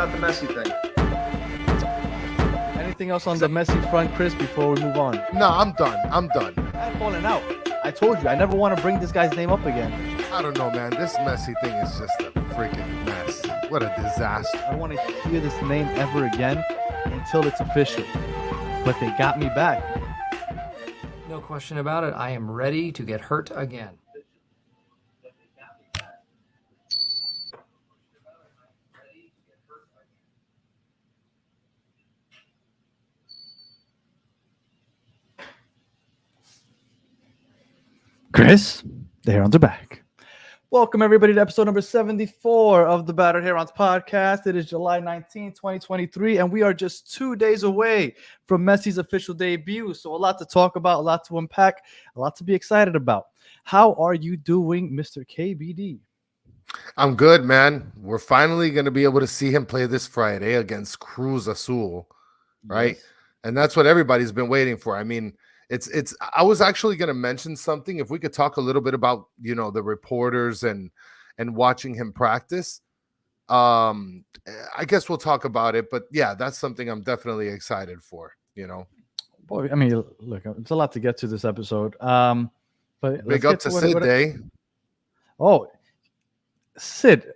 about the Messi thing. Anything else on the Messi front, Chris, before we move on? No, I'm done. I'm falling out. I told you, I never want to bring this guy's name up again. I don't know, man. This Messi thing is just a freaking mess. What a disaster. I don't want to hear this name ever again until it's official. But they got me back. No question about it. I am ready to get hurt again. Chris, the Herons are back. Welcome, everybody, to episode number 74 of the Battered Herons podcast. It is July 19, 2023, and we are just 2 days away from Messi's official debut. So a lot to talk about, a lot to unpack, a lot to be excited about. How are you doing, Mr. KBD? I'm good, man. We're finally going to be able to see him play this Friday against Cruz Azul, right? Yes. And that's what everybody's been waiting for. I mean, it's I was actually going to mention something. If we could talk a little bit about, the reporters and watching him practice. I guess we'll talk about it, but yeah, that's something I'm definitely excited for, Boy, I mean, look, it's a lot to get to this episode. But Big up to Sid Day. Oh, Sid,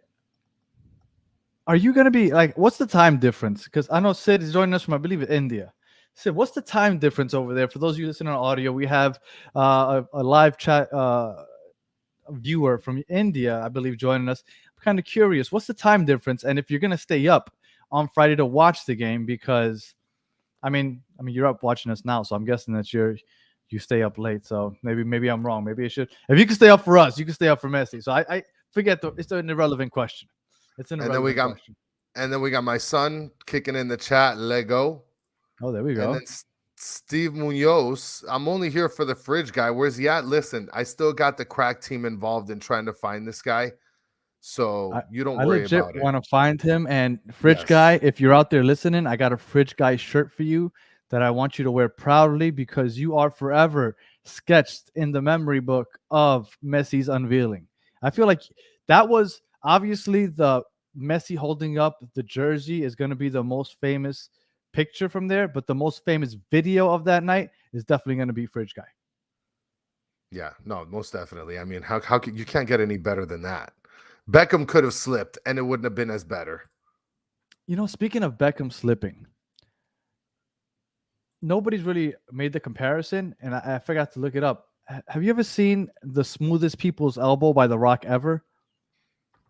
are you going to be what's the time difference? Because I know Sid is joining us from, I believe, India. Sid, what's the time difference over there? For those of you listening on audio, we have a live chat viewer from India, I believe, joining us. I'm kind of curious, what's the time difference? And if you're going to stay up on Friday to watch the game, because, I mean, you're up watching us now, so I'm guessing that you stay up late. So maybe I'm wrong. Maybe it should. If you can stay up for us, you can stay up for Messi. So I forget it's an irrelevant question. It's an irrelevant question. And then we got my son kicking in the chat, Lego. Oh, there we go. And then Steve Munoz, I'm only here for the fridge guy. Where's he at? Listen, I still got the crack team involved in trying to find this guy. So you don't worry about it. I legit want to find him. And fridge guy, if you're out there listening, I got a fridge guy shirt for you that I want you to wear proudly, because you are forever sketched in the memory book of Messi's unveiling. I feel like that was obviously the Messi holding up the jersey is going to be the most famous picture from there, but the most famous video of that night is definitely going to be fridge guy. Yeah, no, most definitely. I mean, how could you can't get any better than that? Beckham could have slipped and it wouldn't have been as better. Speaking of Beckham slipping, nobody's really made the comparison, and I forgot to look it up. Have you ever seen The Smoothest People's Elbow by The Rock ever?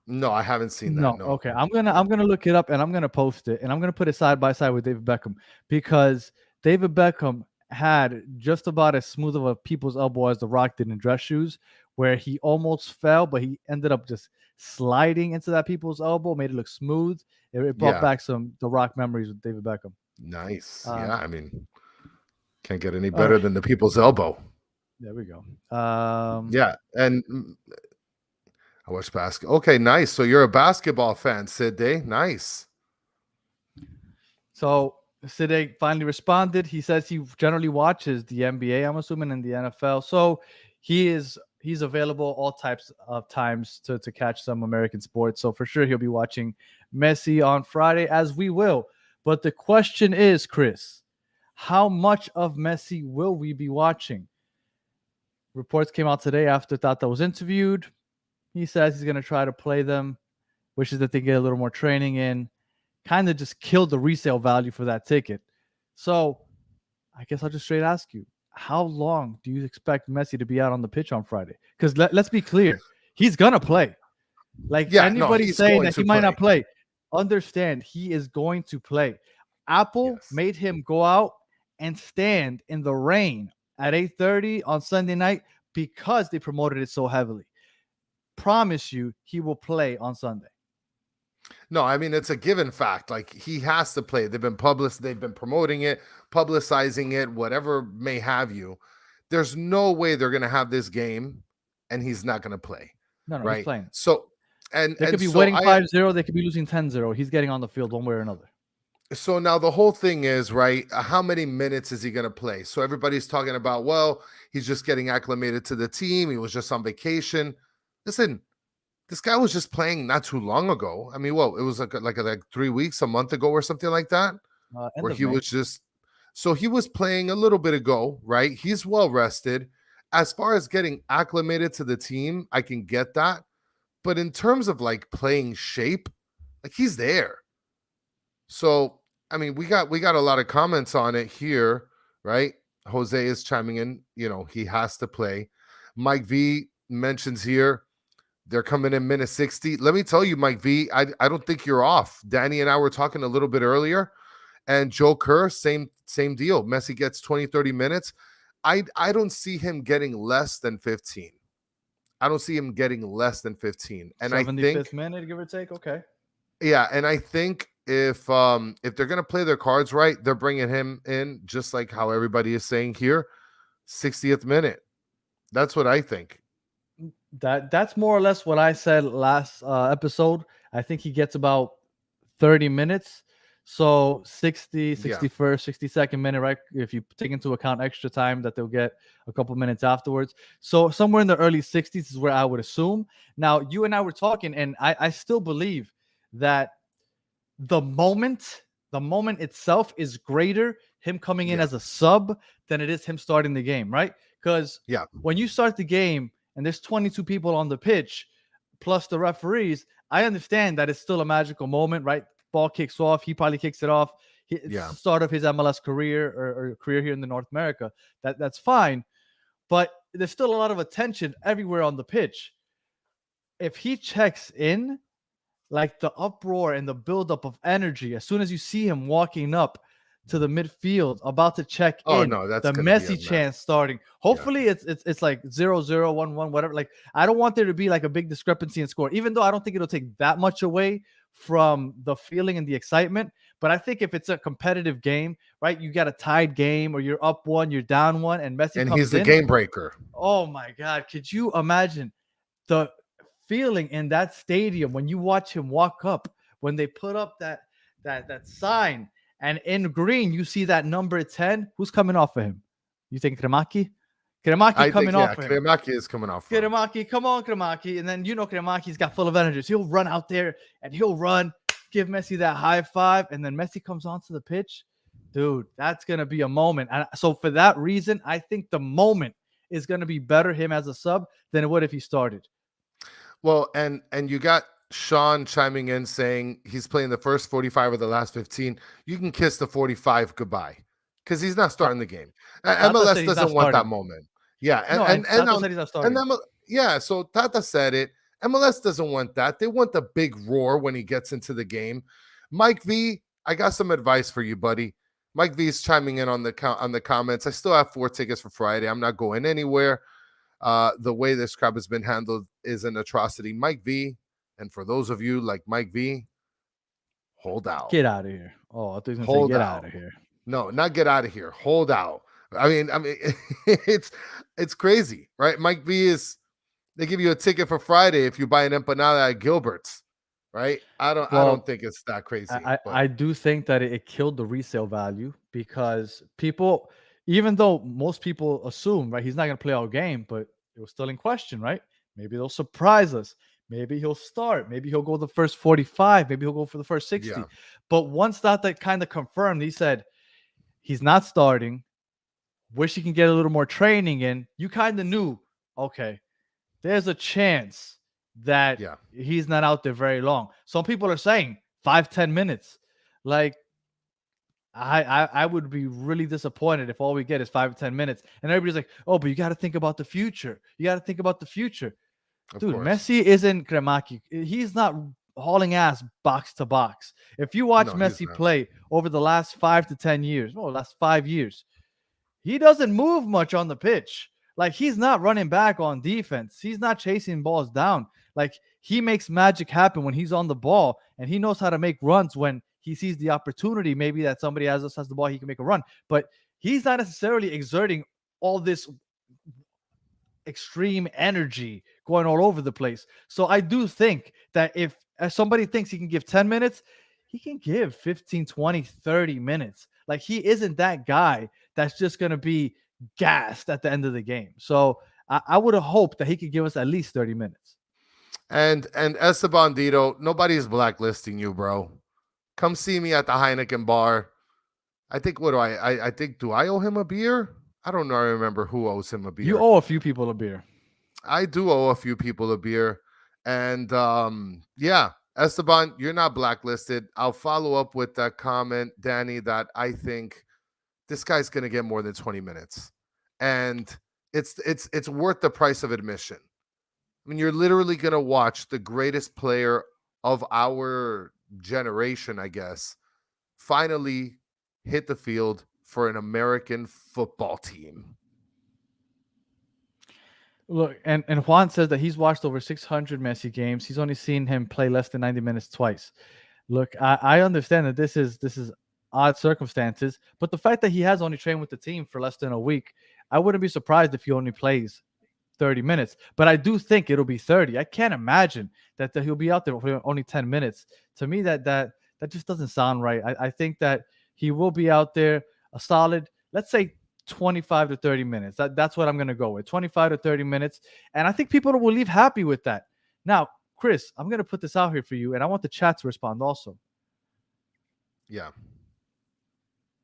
No, I haven't seen that. No. Okay. I'm gonna look it up and I'm gonna post it, and I'm gonna put it side by side with David Beckham, because David Beckham had just about as smooth of a people's elbow as The Rock did in dress shoes, where he almost fell, but he ended up just sliding into that people's elbow, made it look smooth. It brought back some The Rock memories with David Beckham. Nice. Yeah, I mean, can't get any better than the people's elbow. There we go. Yeah, and I watch basketball. Okay, nice. So you're a basketball fan, Sid Day. Nice. So Sid Day finally responded. He says he generally watches the NBA, I'm assuming, and the NFL. So he's available all types of times to catch some American sports. So for sure he'll be watching Messi on Friday, as we will. But the question is, Chris, how much of Messi will we be watching? Reports came out today after Tata was interviewed. He says he's going to try to play them, wishes that they get a little more training in, kind of just killed the resale value for that ticket. So I guess I'll just straight ask you, how long do you expect Messi to be out on the pitch on Friday? Because let's be clear, he's going to play. Anybody saying that he might not play, understand he is going to play. Apple made him go out and stand in the rain at 8:30 on Sunday night because they promoted it so heavily. Promise you he will play on Sunday. No, I mean, it's a given fact. Like, he has to play. They've been promoting it, publicizing it, whatever may have you. There's no way they're going to have this game and he's not going to play. No, right? He's playing. So, they could be winning 5-0. They could be losing 10-0. He's getting on the field one way or another. So now the whole thing is, right, how many minutes is he going to play? So everybody's talking about, well, he's just getting acclimated to the team. He was just on vacation. Listen, this guy was just playing not too long ago. I mean, well, it was like 3 weeks, a month ago, or something like that, End where of he May. was just so he was playing a little bit ago, right? He's well rested. As far as getting acclimated to the team, I can get that. But in terms of like playing shape, like he's there. So I mean, we got a lot of comments on it here, right? Jose is chiming in. He has to play. Mike V mentions here they're coming in minute 60. Let me tell you, Mike V, I don't think you're off. Danny and I were talking a little bit earlier, and Joe Kerr, same deal. Messi gets 20, 30 minutes. I don't see him getting less than 15. I don't see him getting less than 15. And I 75th think, minute, give or take. Okay. yeah, and I think if they're gonna play their cards right, they're bringing him in just like how everybody is saying here, 60th minute. That's what I think. That's more or less what I said last episode. I think he gets about 30 minutes. So 60, Yeah, 61st, 62nd minute, right? If you take into account extra time that they'll get a couple minutes afterwards. So somewhere in the early 60s is where I would assume. Now, you and I were talking, and I still believe that the moment itself is greater him coming in yeah, as a sub than it is him starting the game, right? Because yeah. when you start the game and there's 22 people on the pitch plus the referees, I understand that it's still a magical moment, right? Ball kicks off, he probably kicks it off. It's Yeah. the start of his MLS career or career here in the North America. That's fine, but there's still a lot of attention everywhere on the pitch. If he checks in, like the uproar and the buildup of energy as soon as you see him walking up to the midfield, about to check Oh in, no, that's the gonna be a Messi mess. chance starting. Yeah. Hopefully, it's like 0-0, 1-1, whatever. Like I don't want there to be like a big discrepancy in score, even though I don't think it'll take that much away from the feeling and the excitement. But I think if it's a competitive game, right, you got a tied game or you're up one, you're down one, and Messi And he's comes the in. game breaker. Oh my God, could you imagine the feeling in that stadium when you watch him walk up, when they put up that sign, and in green you see that number 10? Who's coming off of him? You think Kremaki? Kremaki I think, coming yeah, off of him. Kremaki is coming off front. Kremaki, come on, Kremaki. And then Kremaki's got full of energy. So he'll run out there and he'll run, give Messi that high five, and then Messi comes onto the pitch. Dude, that's gonna be a moment. And so for that reason, I think the moment is gonna be better him as a sub than it would if he started. Well, and you got Sean chiming in saying he's playing the first 45 of the last 15. You can kiss the 45 goodbye because he's not starting the game. Tata said MLS he's not doesn't want that starting. moment. Yeah, No, and Tata said he's not and starting. yeah. So Tata said it. MLS doesn't want that. They want the big roar when he gets into the game. Mike V, I got some advice for you, buddy. Mike V is chiming in on the comments. I still have 4 tickets for Friday. I'm not going anywhere. The way this crap has been handled is an atrocity. Mike V, and for those of you like Mike V, hold out. Get out of here. Oh, I thought he was gonna Hold say get out. out of here. No, not get out of here. Hold out. I mean, it's crazy, right? Mike V is they give you a ticket for Friday if you buy an empanada at Gilbert's, right? I don't think it's that crazy. I do think that it killed the resale value because people, even though most people assume, right, he's not going to play all game, but it was still in question, right? Maybe they'll surprise us. Maybe he'll start. Maybe he'll go the first 45. Maybe he'll go for the first 60. Yeah. But once that kind of confirmed, he said he's not starting. Wish he can get a little more training in. You kind of knew, okay, there's a chance that he's not out there very long. Some people are saying 5-10 minutes. Like I would be really disappointed if all we get is 5-10 minutes. And everybody's like, oh, but you got to think about the future. You got to think about the future. Dude, Messi isn't Kremaki. He's not hauling ass box to box. If you watch Messi play over the last 5 to 10 years, last 5 years, he doesn't move much on the pitch. Like he's not running back on defense. He's not chasing balls down. Like he makes magic happen when he's on the ball, and he knows how to make runs when he sees the opportunity. Maybe that somebody has the ball, he can make a run. But he's not necessarily exerting all this extreme energy going all over the place. So I do think that if somebody thinks he can give 10 minutes, he can give 15, 20, 30 minutes. Like he isn't that guy that's just going to be gassed at the end of the game. So I would have hoped that he could give us at least 30 minutes. And Esteban Dito, nobody's blacklisting you, bro. Come see me at the Heineken bar. I think what do I think do I owe him a beer? I don't know. I remember who owes him a You beer. owe a few people a beer. I do owe a few people a beer. And yeah, Esteban, you're not blacklisted. I'll follow up with that comment, Danny, that I think this guy's gonna get more than 20 minutes. And it's worth the price of admission. I mean, you're literally gonna watch the greatest player of our generation, I guess, finally hit the field for an American football team. Look, and Juan says that he's watched over 600 Messi games. He's only seen him play less than 90 minutes twice. Look, I understand that this is odd circumstances, but the fact that he has only trained with the team for less than a week, I wouldn't be surprised if he only plays 30 minutes. But I do think it'll be 30. I can't imagine that he'll be out there for only 10 minutes. To me, that just doesn't sound right. I think that he will be out there a solid, let's say 25 to 30 minutes. That's what I'm going to go with. 25 to 30 minutes. And I think people will leave happy with that. Now, Chris, I'm going to put this out here for you, and I want the chat to respond also. Yeah.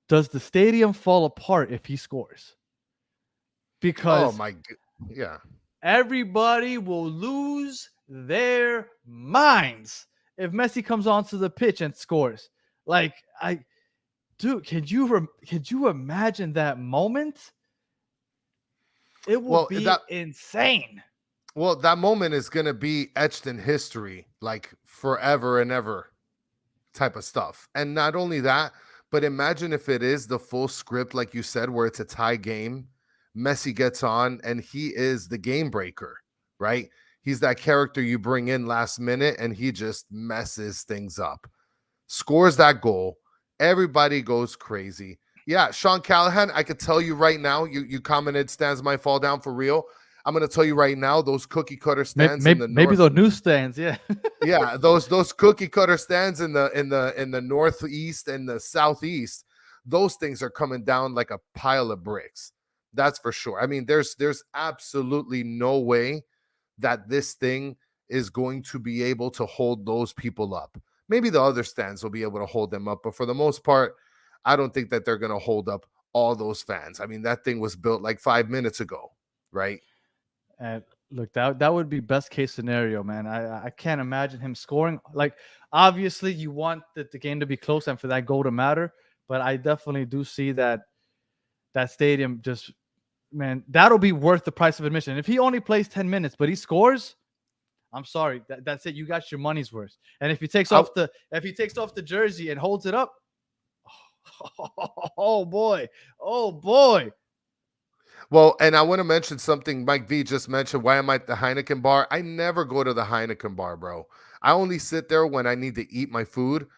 Does the stadium fall apart if he scores? Because yeah. Everybody will lose their minds if Messi comes onto the pitch and scores. Like, dude, could you imagine that moment? It will be insane. Well, that moment is going to be etched in history, like forever and ever type of stuff. And not only that, but imagine if it is the full script, like you said, where it's a tie game. Messi gets on and he is the game breaker, right? He's that character you bring in last minute and he just messes things up. Scores that goal. Everybody goes crazy. Yeah, Sean Callahan, I could tell you right now, you commented stands might fall down for real. I'm going to tell you right now, those cookie cutter stands in the north, maybe the newsstands, yeah. yeah, those cookie cutter stands in the northeast and the southeast, those things are coming down like a pile of bricks. That's for sure. I mean, there's absolutely no way that this thing is going to be able to hold those people up. Maybe the other stands will be able to hold them up, but for the most part, I don't think that they're going to hold up all those fans. I mean, that thing was built like 5 minutes ago, right? And look, that would be best case scenario, man. I can't imagine him scoring. Like, obviously, you want the game to be close and for that goal to matter, but I definitely do see that stadium just, man, that'll be worth the price of admission. If he only plays 10 minutes, but he scores, I'm sorry, that's it. You got your money's worth. And if he takes off the jersey and holds it up, oh boy. Well, and I want to mention something Mike V just mentioned. Why am I at the Heineken bar? I never go to the Heineken bar, bro. I only sit there when I need to eat my food.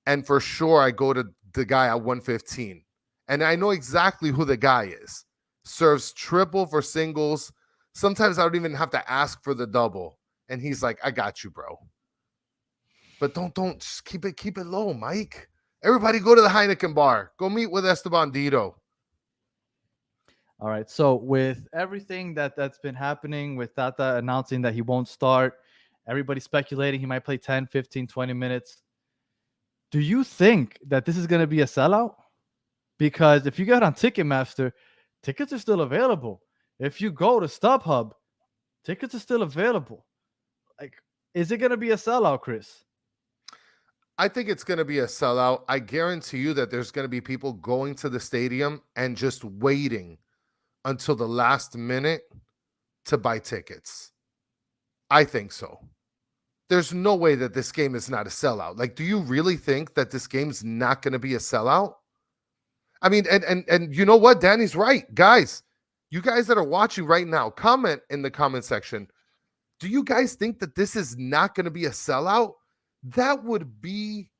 And for sure, I go to the guy at 115. And I know exactly who the guy is. Serves triple for singles. Sometimes I don't even have to ask for the double. And he's like, I got you, bro. But don't just keep it low, Mike. Everybody go to the Heineken bar. Go meet with Esteban Dito. All right. So with everything that's been happening, with Tata announcing that he won't start, everybody speculating he might play 10, 15, 20 minutes. Do you think that this is going to be a sellout? Because if you get on Ticketmaster, tickets are still available. If you go to StubHub, tickets are still available. Like, is it going to be a sellout, Chris? I think it's going to be a sellout. I guarantee you that there's going to be people going to the stadium and just waiting until the last minute to buy tickets. I think so. There's no way that this game is not a sellout. Like, do you really think that this game's not going to be a sellout? I mean, and you know what? Danny's right. Guys, you guys that are watching right now, comment in the comment section. Do you guys think that this is not going to be a sellout? That would be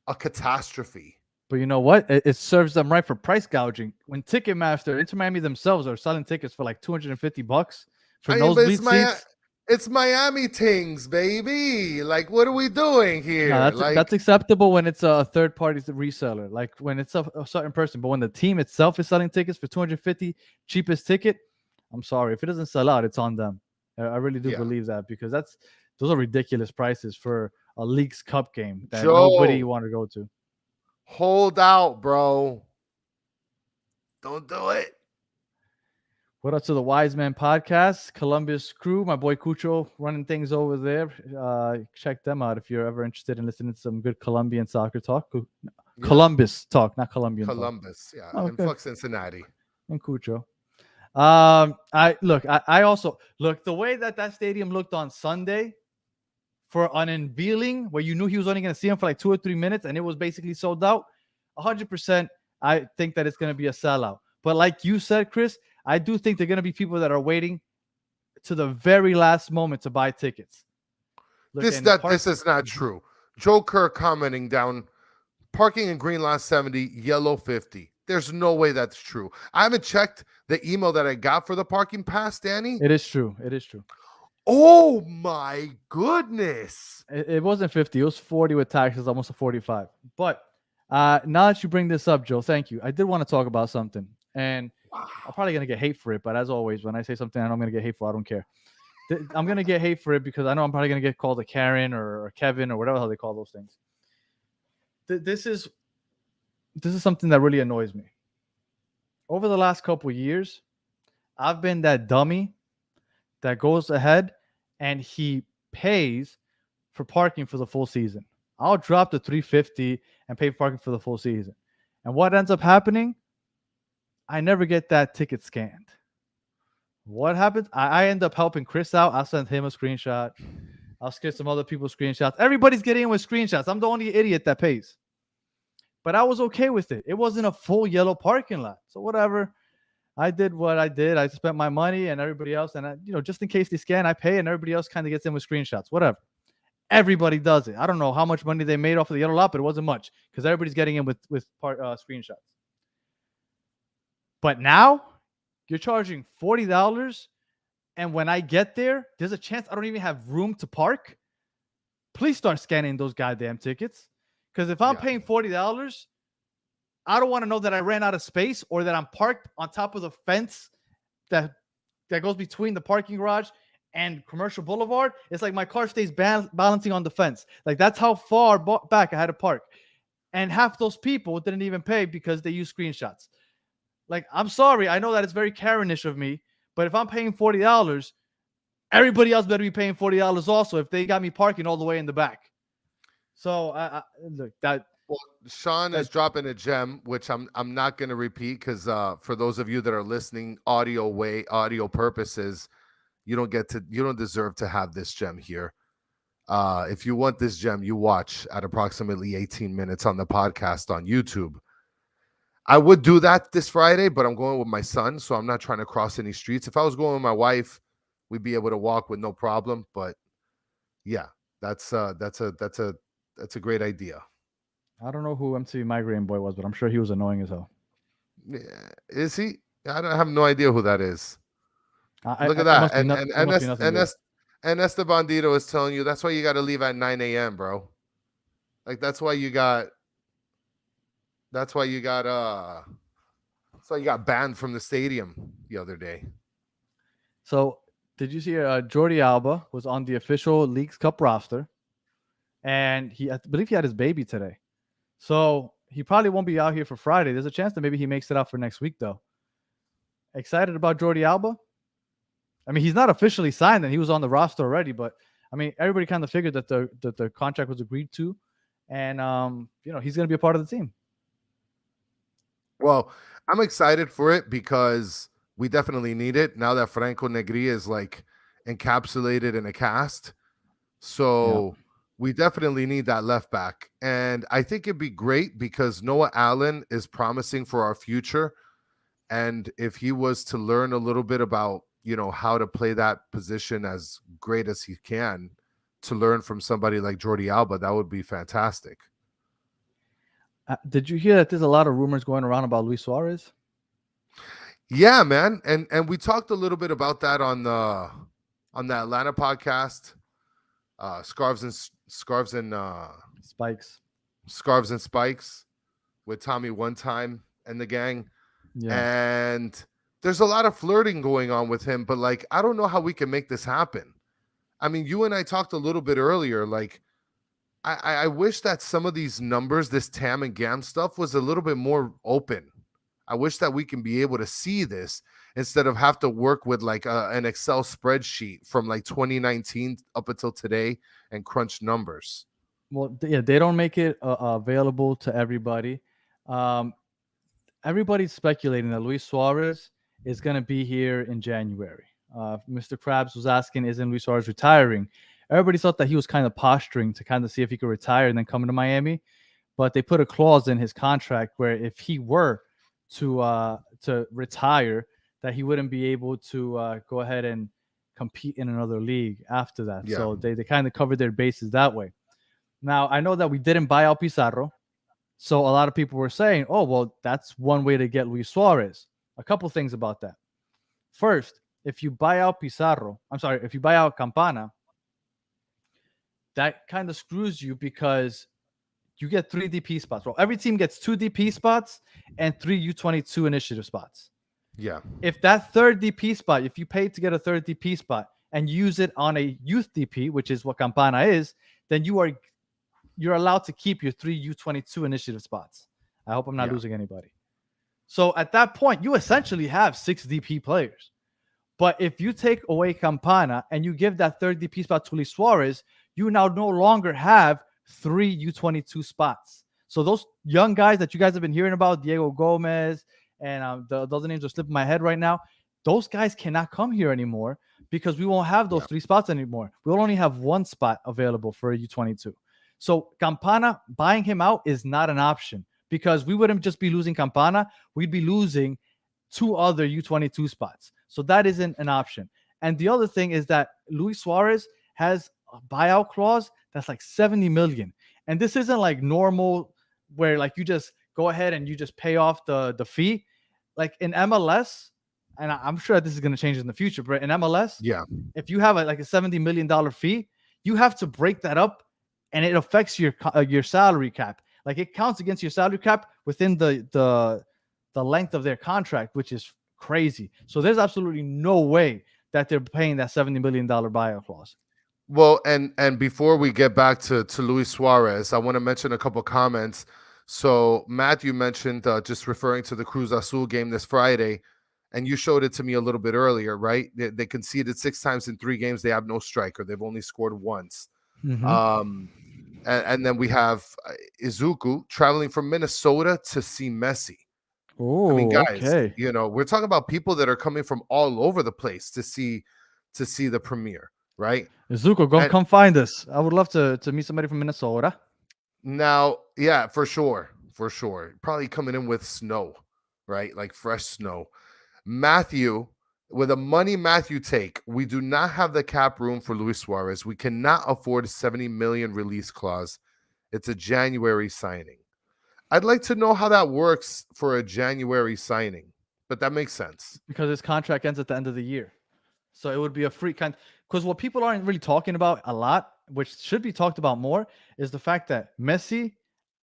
a catastrophe. But you know what? It serves them right for price gouging. When Ticketmaster, Inter Miami themselves are selling tickets for like $250 for nosebleed seats. It's Miami things, baby. Like, what are we doing here? No, that's acceptable when it's a third party reseller, like when it's a certain person. But when the team itself is selling tickets for $250, cheapest ticket, I'm sorry. If it doesn't sell out, it's on them. I really do believe that, because Those are ridiculous prices for a Leagues Cup game that nobody Joe, want to go to. hold out, bro. Don't do it. What up to the Wise Man Podcast, Columbus crew, my boy Cucho running things over there. Check them out if you're ever interested in listening to some good Colombian soccer talk. Yeah. Columbus talk, not Colombian Columbus, talk. yeah, Oh, and okay. fuck Cincinnati. And Cucho. I also look the way that stadium looked on Sunday for an unveiling where you knew he was only going to see him for like 2 or 3 minutes and it was basically sold out. 100%, I think that it's going to be a sellout. But like you said, Chris, I do think there are going to be people that are waiting to the very last moment to buy tickets. Look, this is not true. Joe Kerr commenting down, parking in green lot 70, yellow 50. There's no way that's true. I haven't checked the email that I got for the parking pass, Danny. It is true. It is true. Oh my goodness. It wasn't 50. It was 40 with taxes, almost a 45. But now that you bring this up, Joe, thank you. I did want to talk about something. And I'm probably going to get hate for it. But as always, when I say something I know I'm going to get hate for, I don't care. I'm going to get hate for it because I know I'm probably going to get called a Karen or Kevin or whatever the hell they call those things. This is something that really annoys me. Over the last couple of years, I've been that dummy that goes ahead and he pays for parking for the full season. I'll drop the $350 and pay for parking for the full season. And what ends up happening? I never get that ticket scanned. What happens? I end up helping Chris out. I'll send him a screenshot. I'll get some other people screenshots. Everybody's getting in with screenshots. I'm the only idiot that pays. But I was okay with it. It wasn't a full yellow parking lot. So whatever. I did what I did. I spent my money and everybody else. And, just in case they scan, I pay and everybody else kind of gets in with screenshots. Whatever. Everybody does it. I don't know how much money they made off of the yellow lot, but it wasn't much because everybody's getting in with screenshots. But now you're charging $40. And when I get there, there's a chance I don't even have room to park. Please start scanning those goddamn tickets. Because if I'm paying $40, I don't want to know that I ran out of space or that I'm parked on top of the fence that goes between the parking garage and Commercial Boulevard. It's like my car stays balancing on the fence. Like that's how far back I had to park. And half those people didn't even pay because they use screenshots. Like, I'm sorry. I know that it's very Karenish of me, but if I'm paying $40, everybody else better be paying $40 also if they got me parking all the way in the back. So look, that. Well, Sean is dropping a gem, which I'm not going to repeat because for those of you that are listening, audio purposes, you don't deserve to have this gem here. If you want this gem, you watch at approximately 18 minutes on the podcast on YouTube. I would do that this Friday, but I'm going with my son, so I'm not trying to cross any streets. If I was going with my wife, we'd be able to walk with no problem. But yeah, that's a great idea. I don't know who MTV Migraine Boy was, but I'm sure he was annoying as hell. Yeah, is he? I have no idea who that is. Look at that. And Esteban Dito is telling you that's why you got to leave at 9 a.m., bro. Like that's why you got banned from the stadium the other day. So did you see Jordi Alba was on the official Leagues Cup roster, and I believe he had his baby today. So he probably won't be out here for Friday. There's a chance that maybe he makes it out for next week, though. Excited about Jordi Alba? I mean, he's not officially signed and he was on the roster already, but I mean, everybody kind of figured that the contract was agreed to, and he's going to be a part of the team. Well, I'm excited for it because we definitely need it now that Franco Negri is like encapsulated in a cast. So we definitely need that left back. And I think it'd be great because Noah Allen is promising for our future. And if he was to learn a little bit about, how to play that position as great as he can, to learn from somebody like Jordi Alba, that would be fantastic. Did you hear that there's a lot of rumors going around about Luis Suarez? Yeah, man. And we talked a little bit about that on the Atlanta podcast. Scarves and Spikes with Tommy One Time and the gang. Yeah. And there's a lot of flirting going on with him, but like I don't know how we can make this happen. I mean, you and I talked a little bit earlier. Like, I wish that some of these numbers, this TAM and GAM stuff, was a little bit more open. I wish that we can be able to see this instead of have to work with like an Excel spreadsheet from like 2019 up until today and crunch numbers. Well, yeah, they don't make it available to everybody. Um, Everybody's speculating that Luis Suarez is going to be here in January. Mr. Krabs was asking, isn't Luis Suarez retiring? Everybody thought that he was kind of posturing to kind of see if he could retire and then come to Miami. But they put a clause in his contract where if he were to retire, that he wouldn't be able to go ahead and compete in another league after that. Yeah. So they kind of covered their bases that way. Now, I know that we didn't buy out Pizarro. So a lot of people were saying, oh, well, that's one way to get Luis Suarez. A couple things about that. First, if you buy out if you buy out Campana, that kind of screws you because you get 3 DP spots. Well, every team gets 2 DP spots and 3 U22 initiative spots. Yeah. If that third DP spot, if you pay to get a third DP spot and use it on a youth DP, which is what Campana is, then you're allowed to keep your 3 U22 initiative spots. I hope I'm not losing anybody. So at that point, you essentially have 6 DP players. But if you take away Campana and you give that third DP spot to Luis Suarez, you now no longer have 3 U22 spots. So those young guys that you guys have been hearing about, Diego Gomez, and the other names are slipping my head right now, those guys cannot come here anymore because we won't have those 3 spots anymore. We'll only have 1 spot available for a U22. So Campana, buying him out is not an option because we wouldn't just be losing Campana. We'd be losing 2 other U22 spots. So that isn't an option. And the other thing is that Luis Suarez has a buyout clause that's like 70 million. And this isn't like normal where like you just go ahead and you just pay off the fee. Like in MLS, and I'm sure this is going to change in the future, but in MLS, if you have like a $70 million fee, you have to break that up and it affects your salary cap. Like it counts against your salary cap within the length of their contract, which is crazy. So there's absolutely no way that they're paying that $70 million buyout clause. Well, and before we get back to Luis Suarez, I want to mention a couple comments. So Matthew mentioned just referring to the Cruz Azul game this Friday, and you showed it to me a little bit earlier, right? They conceded 6 times in 3 games. They have no striker. They've only scored once. And then we have Izuku traveling from Minnesota to see Messi. Oh, I mean, guys, you know, we're talking about people that are coming from all over the place to see the premiere, right? Izuku, come find us. I would love to meet somebody from Minnesota. Now, yeah, for sure. Probably coming in with snow, right? Like fresh snow. Matthew, with the money Matthew take, we do not have the cap room for Luis Suarez. We cannot afford a 70 million release clause. It's a January signing. I'd like to know how that works for a January signing, but that makes sense. Because his contract ends at the end of the year. So it would be a free kind. Because what people aren't really talking about a lot, which should be talked about more, is the fact that Messi,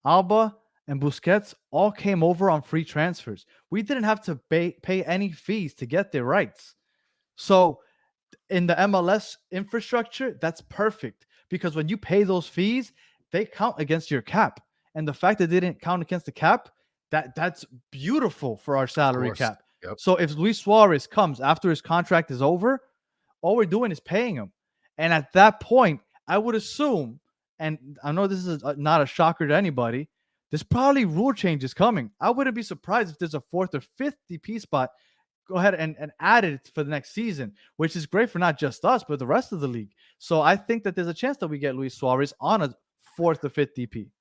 Alba, and Busquets all came over on free transfers. We didn't have to pay any fees to get their rights. So in the MLS infrastructure, that's perfect. Because when you pay those fees, they count against your cap. And the fact that they didn't count against the cap, that's beautiful for our salary cap. Yep. So if Luis Suarez comes after his contract is over, all we're doing is paying him. And at that point, I would assume, and I know this is not a shocker to anybody, there's probably rule changes coming. I wouldn't be surprised if there's a 4th or 5th DP spot. Go ahead and add it for the next season, which is great for not just us, but the rest of the league. So I think that there's a chance that we get Luis Suarez on a 4th or 5th DP.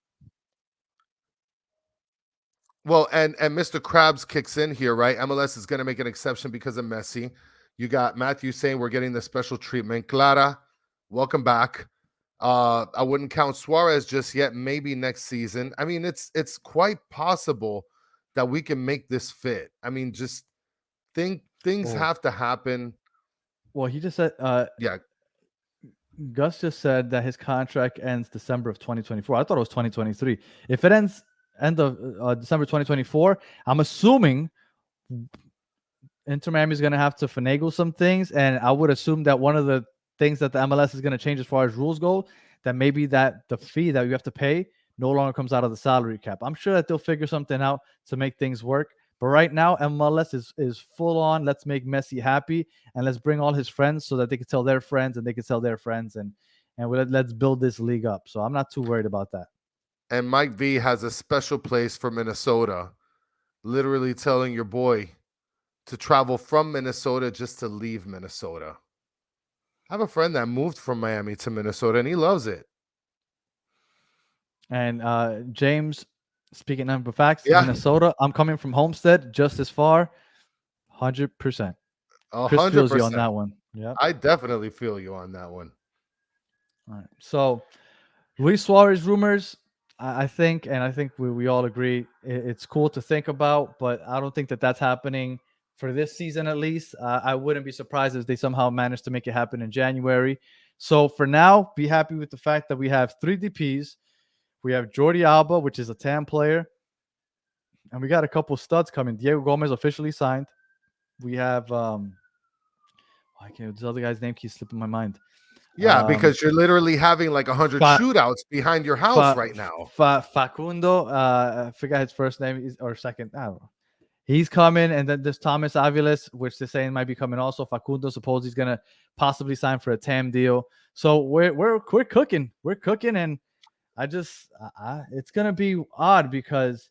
Well, and Mr. Krabs kicks in here, right? MLS is going to make an exception because of Messi. You got Matthew saying we're getting the special treatment. Clara, welcome back. I wouldn't count Suarez just yet. Maybe next season. I mean, it's quite possible that we can make this fit. I mean, just things have to happen. Well, he just said, yeah. Gus just said that his contract ends December of 2024. I thought it was 2023. If it ends end of December 2024, I'm assuming Inter Miami is going to have to finagle some things, and I would assume that one of the things that the MLS is going to change as far as rules go, that maybe that the fee that you have to pay no longer comes out of the salary cap. I'm sure that they'll figure something out to make things work. But right now, MLS is full on. Let's make Messi happy, and let's bring all his friends so that they can tell their friends, and they can tell their friends, and let's build this league up. So I'm not too worried about that. And Mike V has a special place for Minnesota, literally telling your boy to travel from Minnesota just to leave Minnesota. I have a friend that moved from Miami to Minnesota, and he loves it. And James, speaking of facts, Yeah. Minnesota, I'm coming from Homestead, just as far, 100%. Chris feels you on that one. Yeah, I definitely feel you on that one. All right. So Luis Suarez rumors, I think we all agree it's cool to think about, but I don't think that that's happening for this season at least. I wouldn't be surprised if they somehow manage to make it happen in January. So for now, be happy with the fact that we have 3 DPs. We have Jordi Alba, which is a TAM player. And we got a couple studs coming. Diego Gomez officially signed. We have this other guy's name keeps slipping my mind. Yeah, because you're literally having like 100 shootouts behind your house right now. Facundo, I forgot his first name or second. I don't know. He's coming, and then there's Thomas Aviles, which they're saying might be coming also. Facundo suppose he's gonna possibly sign for a TAM deal. So we're cooking. We're cooking, and it's gonna be odd because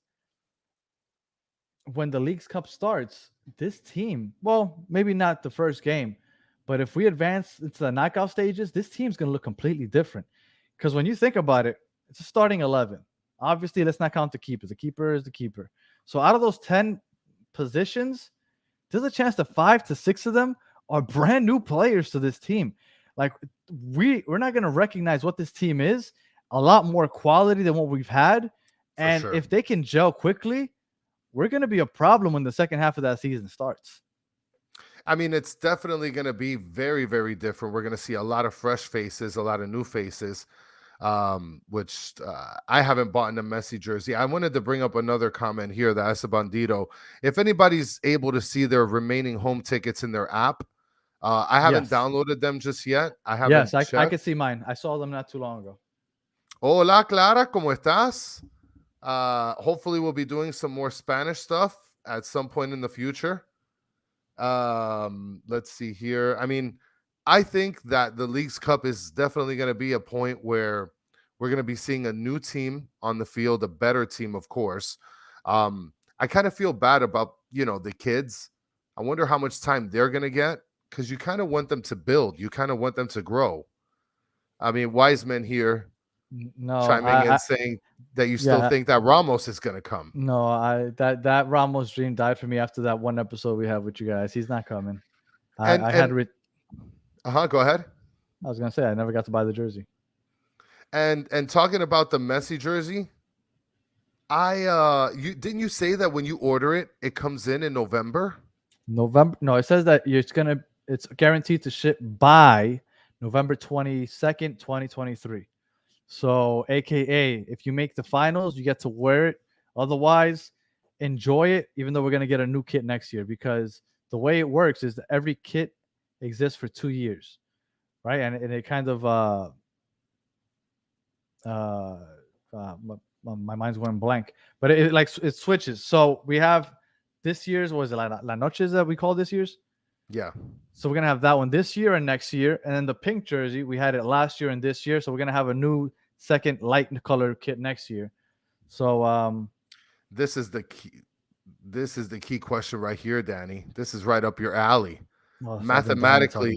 when the Leagues Cup starts, this team, well, maybe not the first game, but if we advance into the knockout stages, this team's going to look completely different. Because when you think about it, it's a starting 11. Obviously, let's not count the keepers. The keeper is the keeper. So out of those 10 positions, there's a chance that 5 to 6 of them are brand new players to this team. Like we're not going to recognize what this team is. A lot more quality than what we've had. And if they can gel quickly, we're going to be a problem when the second half of that season starts. I mean, it's definitely going to be very, very different. We're going to see a lot of fresh faces, a lot of new faces, which I haven't bought in a Messi jersey. I wanted to bring up another comment here that asked Bandito. If anybody's able to see their remaining home tickets in their app, I haven't downloaded them just yet. I haven't. Yes, I can see mine. I saw them not too long ago. Hola, Clara, ¿cómo estás? Hopefully we'll be doing some more Spanish stuff at some point in the future. Let's see here. I mean, I think that the Leagues Cup is definitely going to be a point where we're going to be seeing a new team on the field, a better team, of course. I kind of feel bad about, the kids. I wonder how much time they're going to get because you kind of want them to build. You kind of want them to grow. I mean, Wiseman here chiming in saying that you still think that Ramos is going to come. No, that Ramos dream died for me after that one episode we had with you guys. He's not coming. Go ahead. I was gonna say I never got to buy the jersey. And talking about the Messi jersey, didn't you say that when you order it, it comes in November? November? No, it says that it's guaranteed to ship by November 22nd, 2023. So, AKA, if you make the finals, you get to wear it. Otherwise, enjoy it, even though we're going to get a new kit next year. Because the way it works is that every kit exists for 2 years, right? And it kind of, my mind's going blank. But it switches. So, we have this year's, what is it, La Noches that we call this year's? Yeah. So, we're going to have that one this year and next year. And then the pink jersey, we had it last year and this year. So, we're going to have a new second light color kit next year. So this is the key question right here, Danny. This is right up your alley. Mathematically,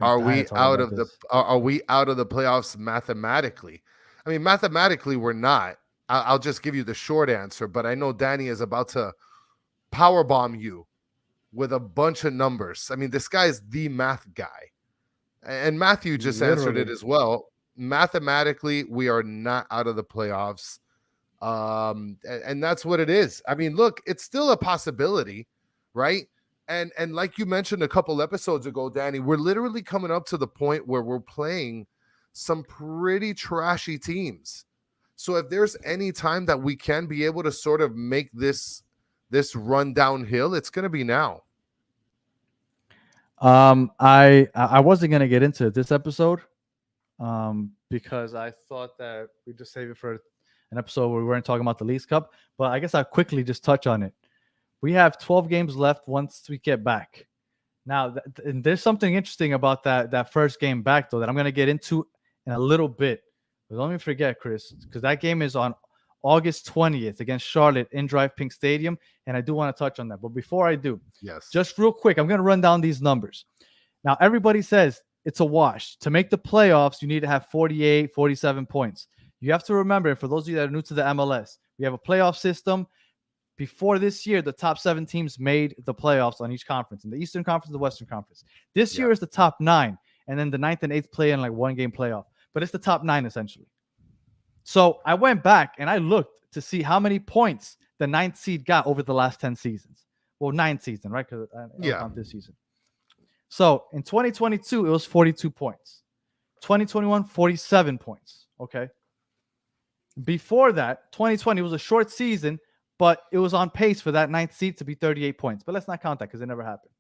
are we out of the playoffs mathematically? I mean, mathematically we're not. I'll just give you the short answer, but I know Danny is about to powerbomb you with a bunch of numbers. I mean, this guy is the math guy. And Matthew just answered it as well. Mathematically, we are not out of the playoffs. And that's what it is. I mean, look, it's still a possibility, right? And like you mentioned a couple episodes ago, Danny, we're literally coming up to the point where we're playing some pretty trashy teams. So if there's any time that we can be able to sort of make this run downhill, it's going to be now. I wasn't gonna get into this episode, because I thought that we just save it for an episode where we weren't talking about the Leagues Cup. But I guess I'll quickly just touch on it. We have 12 games left once we get back. Now, and there's something interesting about that first game back, though, that I'm gonna get into in a little bit. But don't me forget, Chris, because that game is on August 20th against Charlotte in Drive Pink Stadium, and I do want to touch on that. But before I do, Yes. just real quick, I'm going to run down these numbers. Now, everybody says it's a wash. To make the playoffs, you need to have 48, 47 points. You have to remember, for those of you that are new to the MLS, we have a playoff system. Before this year, the top 7 teams made the playoffs on each conference, in the Eastern Conference, the Western Conference. This year is the top 9, and then the 9th and 8th play in like one game playoff. But it's the top 9 essentially. So I went back and I looked to see how many points the 9th seed got over the last 10 seasons. Well, 9 season, right? Because not this season. So in 2022, it was 42 points. 2021, 47 points. Okay. Before that, 2020 was a short season, but it was on pace for that 9th seed to be 38 points. But let's not count that because it never happened.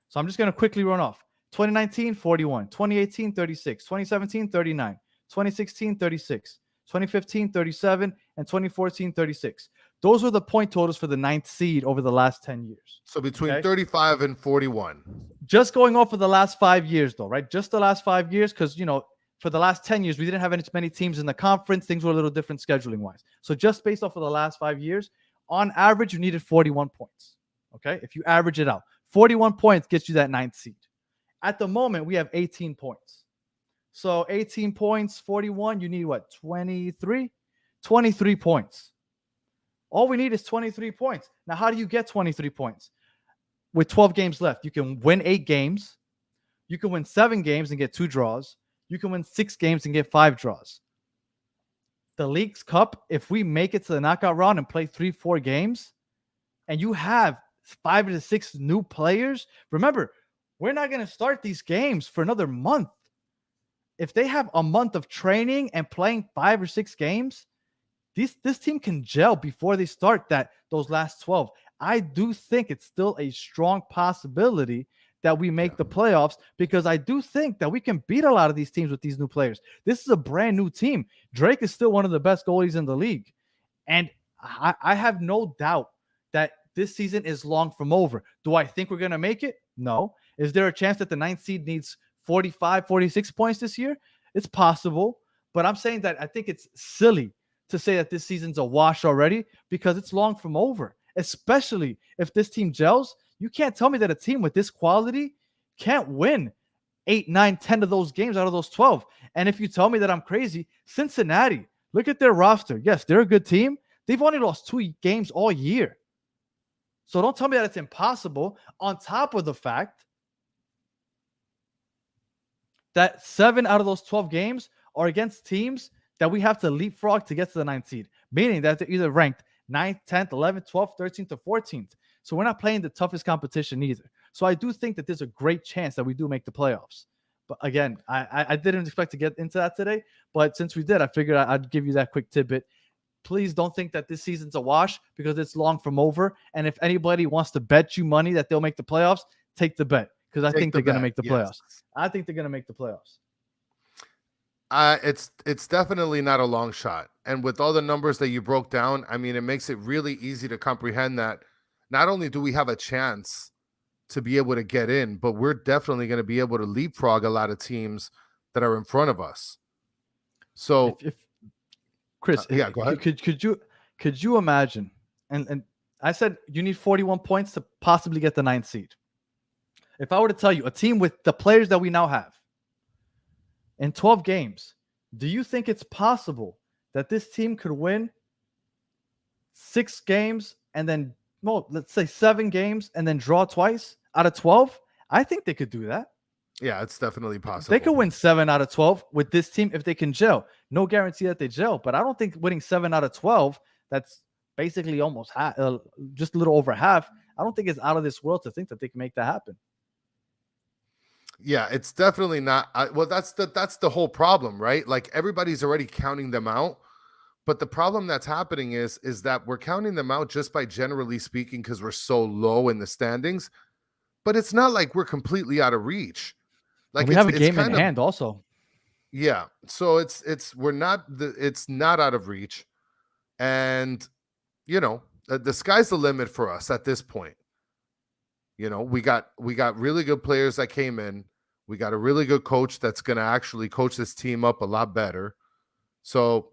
So I'm just going to quickly run off. 2019, 41. 2018, 36. 2017, 39. 2016, 36. 2015, 37, and 2014, 36. Those were the point totals for the 9th seed over the last 10 years. So between 35 and 41. Just going off of the last 5 years, though, right? Just the last 5 years, because, for the last 10 years, we didn't have many teams in the conference. Things were a little different scheduling-wise. So just based off of the last 5 years, on average, you needed 41 points, okay? If you average it out. 41 points gets you that 9th seed. At the moment, we have 18 points. So 18 points, 41, you need what, 23? 23 points. All we need is 23 points. Now, how do you get 23 points? With 12 games left, you can win 8 games. You can win 7 games and get 2 draws. You can win 6 games and get 5 draws. The Leagues Cup, if we make it to the knockout round and play 3-4 games, and you have 5 to 6 new players, remember, we're not going to start these games for another month. If they have a month of training and playing 5 or 6 games, this team can gel before they start those last 12. I do think it's still a strong possibility that we make the playoffs, because I do think that we can beat a lot of these teams with these new players. This is a brand new team. Drake is still one of the best goalies in the league. And I have no doubt that this season is long from over. Do I think we're going to make it? No. Is there a chance that the 9th seed needs 45, 46 points this year? It's possible. But I'm saying that I think it's silly to say that this season's a wash already, because it's long from over, especially if this team gels. You can't tell me that a team with this quality can't win 8, 9, 10 of those games out of those 12. And if you tell me that I'm crazy, Cincinnati, look at their roster. Yes, they're a good team. They've only lost 2 games all year. So don't tell me that it's impossible, on top of the fact that 7 out of those 12 games are against teams that we have to leapfrog to get to the 9th seed, meaning that they're either ranked 9th, 10th, 11th, 12th, 13th, or 14th. So we're not playing the toughest competition either. So I do think that there's a great chance that we do make the playoffs. But again, I didn't expect to get into that today. But since we did, I figured I'd give you that quick tidbit. Please don't think that this season's a wash, because it's long from over. And if anybody wants to bet you money that they'll make the playoffs, take the bet, because I think they're going to make the playoffs. I think they're going to make the playoffs. It's definitely not a long shot. And with all the numbers that you broke down, I mean, it makes it really easy to comprehend that not only do we have a chance to be able to get in, but we're definitely going to be able to leapfrog a lot of teams that are in front of us. So, if Chris, go ahead. Could you imagine? And I said you need 41 points to possibly get the 9th seed. If I were to tell you a team with the players that we now have in 12 games, do you think it's possible that this team could win 6 games and then, let's say 7 games and then draw twice out of 12? I think they could do that. Yeah, it's definitely possible. They could win 7 out of 12 with this team if they can gel. No guarantee that they gel, but I don't think winning 7 out of 12, that's basically almost half, just a little over half. I don't think it's out of this world to think that they can make that happen. Yeah, it's definitely not. Well, that's the whole problem, right? Like, everybody's already counting them out. But the problem that's happening is that we're counting them out just by generally speaking, because we're so low in the standings. but it's not like we're completely out of reach. And Like we have a it's game in kind of, hand also. yeah. So it's not out of reach, and the sky's the limit for us at this point. We got really good players that came in. We got a really good coach that's going to actually coach this team up a lot better. So,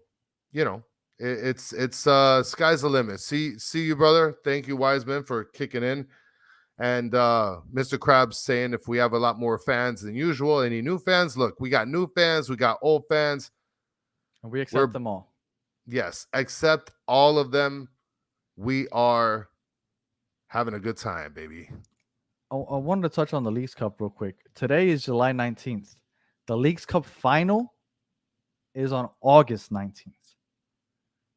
you know, it's sky's the limit. See you, brother. Thank you, Wiseman, for kicking in. And Mr. Krabs saying if we have a lot more fans than usual, any new fans? Look, we got new fans, we got old fans. And we accept them all. Yes, accept all of them. We are having a good time, baby. I wanted to touch on the Leagues Cup real quick. Today is July 19th. The Leagues Cup final is on August 19th.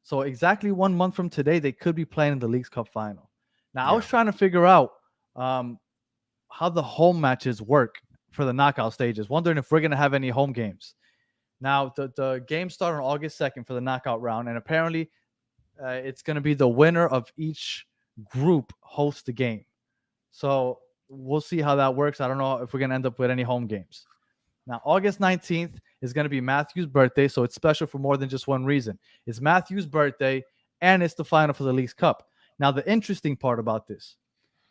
So exactly 1 month from today, they could be playing in the Leagues Cup final. Now, I was trying to figure out how the home matches work for the knockout stages, wondering if we're going to have any home games. Now, the games start on August 2nd for the knockout round, and apparently it's going to be the winner of each group host the game. So we'll see how that works. I don't know if we're going to end up with any home games. Now, August 19th is going to be Matthew's birthday, so it's special for more than just one reason. It's Matthew's birthday, and it's the final for the Leagues Cup. Now, the interesting part about this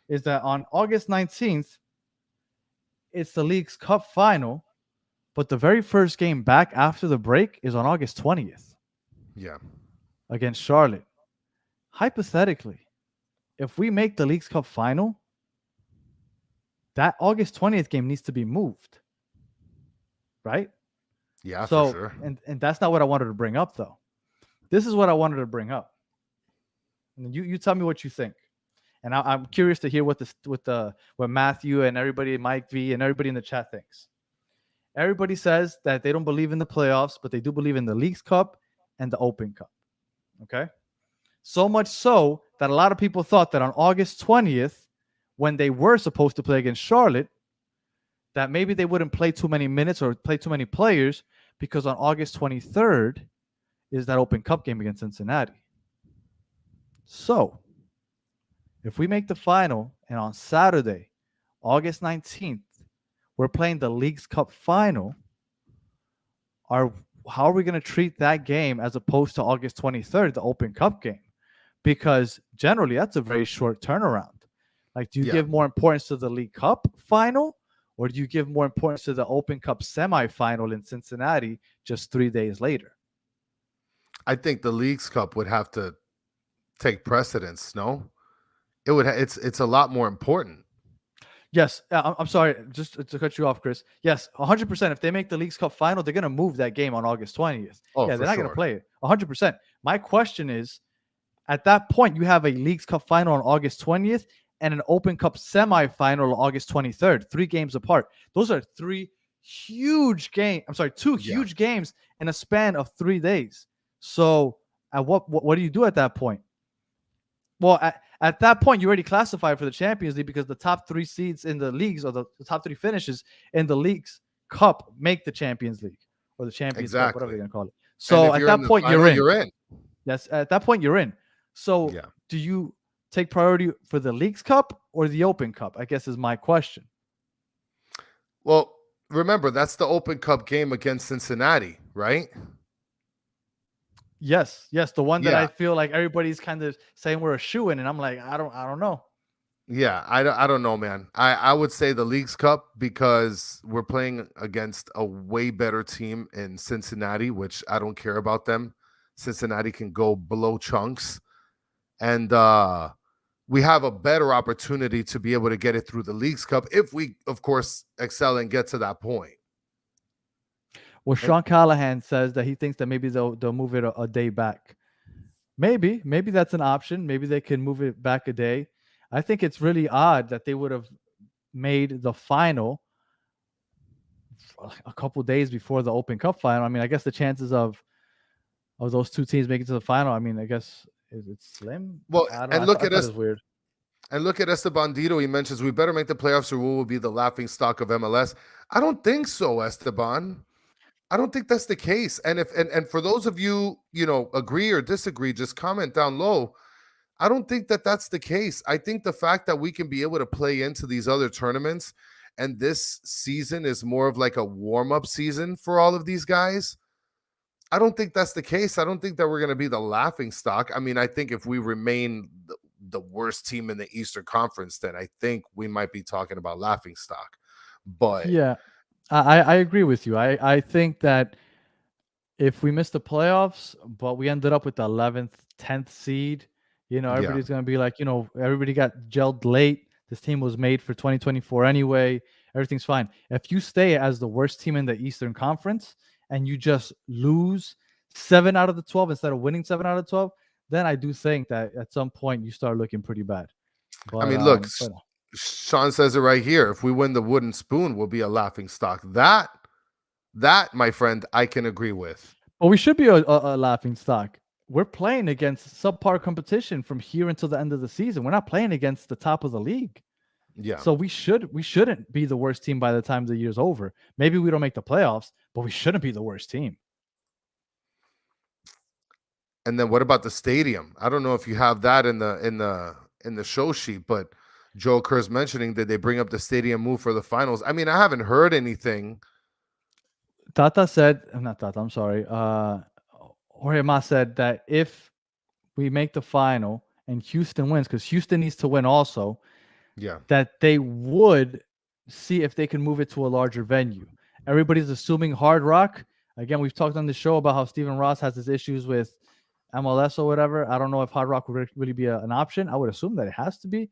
is that on August 19th, it's the Leagues Cup final, but the very first game back after the break is on August 20th. Yeah. Against Charlotte. Hypothetically, if we make the Leagues Cup final, that August 20th game needs to be moved. Right? Yeah, so, for sure. And that's not what I wanted to bring up, though. This is what I wanted to bring up. And you tell me what you think. And I'm curious to hear what Matthew and everybody, Mike V, and everybody in the chat thinks. Everybody says that they don't believe in the playoffs, but they do believe in the Leagues Cup and the Open Cup. Okay? So much so that a lot of people thought that on August 20th, when they were supposed to play against Charlotte, that maybe they wouldn't play too many minutes or play too many players because on August 23rd is that Open Cup game against Cincinnati. So, if we make the final and on Saturday, August 19th, we're playing the Leagues Cup final, how are we going to treat that game as opposed to August 23rd, the Open Cup game? Because generally, that's a very short turnaround. Like, do you give more importance to the League Cup final, or do you give more importance to the Open Cup semifinal in Cincinnati just 3 days later? I think the Leagues Cup would have to take precedence. No, it would. It's a lot more important. Yes, I'm sorry, just to cut you off, Chris. Yes, 100%. If they make the Leagues Cup final, they're going to move that game on August 20th. Oh, yeah, they're not going to play it. 100%. My question is, at that point, you have a Leagues Cup final on August 20th and an Open Cup semifinal on August 23rd, 3 games apart. Those are two huge games in a span of 3 days. So, at what do you do at that point? Well, at that point, you already classified for the Champions League because the top 3 seeds in the leagues, or the top 3 finishes in the Leagues Cup, make the Champions League or the Champions Cup, whatever you're going to call it. So at that point, you're in. Yes, at that point, you're in. So do you take priority for the Leagues Cup or the Open Cup? I guess is my question. Well, remember, that's the Open Cup game against Cincinnati, right? Yes, the one that I feel like everybody's kind of saying we're a shoo-in, and I'm like, I don't know. Yeah, I don't know, man. I would say the Leagues Cup because we're playing against a way better team in Cincinnati, which I don't care about them. Cincinnati can go below chunks, and we have a better opportunity to be able to get it through the Leagues Cup if we, of course, excel and get to that point. Well, Sean Callahan says that he thinks that maybe they'll move it a day back. Maybe that's an option. Maybe they can move it back a day. I think it's really odd that they would have made the final a couple days before the Open Cup final. I mean, I guess the chances of those 2 teams making it to the final, I mean, I guess it's slim. Well, look at us. Weird. And look at Esteban Dito. He mentions we better make the playoffs or we will be the laughing stock of MLS. I don't think so, Esteban. I don't think that's the case. And for those of you, agree or disagree, just comment down low. I don't think that that's the case. I think the fact that we can be able to play into these other tournaments and this season is more of like a warm-up season for all of these guys. I don't think that's the case. I don't think that we're going to be the laughing stock. I mean, I think if we remain the worst team in the Eastern Conference, then I think we might be talking about laughing stock. But Yeah, I agree with you. I think that if we missed the playoffs, but we ended up with the 11th, 10th seed, yeah, everybody's going to be like, everybody got gelled late. This team was made for 2024 anyway. Everything's fine. If you stay as the worst team in the Eastern Conference and you just lose 7 out of the 12 instead of winning 7 out of 12, then I do think that at some point you start looking pretty bad. I But mean, look, Sean says it right here. If we win the wooden spoon, we'll be a laughing stock. That, my friend, I can agree with. But we should be a laughing stock. We're playing against subpar competition from here until the end of the season. We're not playing against the top of the league. Yeah. So we shouldn't be the worst team by the time the year's over. Maybe we don't make the playoffs, but we shouldn't be the worst team. And then what about the stadium? I don't know if you have that in the show sheet, but Joe Kerr's mentioning that they bring up the stadium move for the finals. I mean, I haven't heard anything. Tata said, not Tata, I'm sorry. Jorge Mas said that if we make the final and Houston wins, because Houston needs to win also, yeah, that they would see if they can move it to a larger venue. Everybody's assuming Hard Rock. Again, we've talked on the show about how Stephen Ross has his issues with MLS or whatever. I don't know if Hard Rock would really be an option. I would assume that it has to be.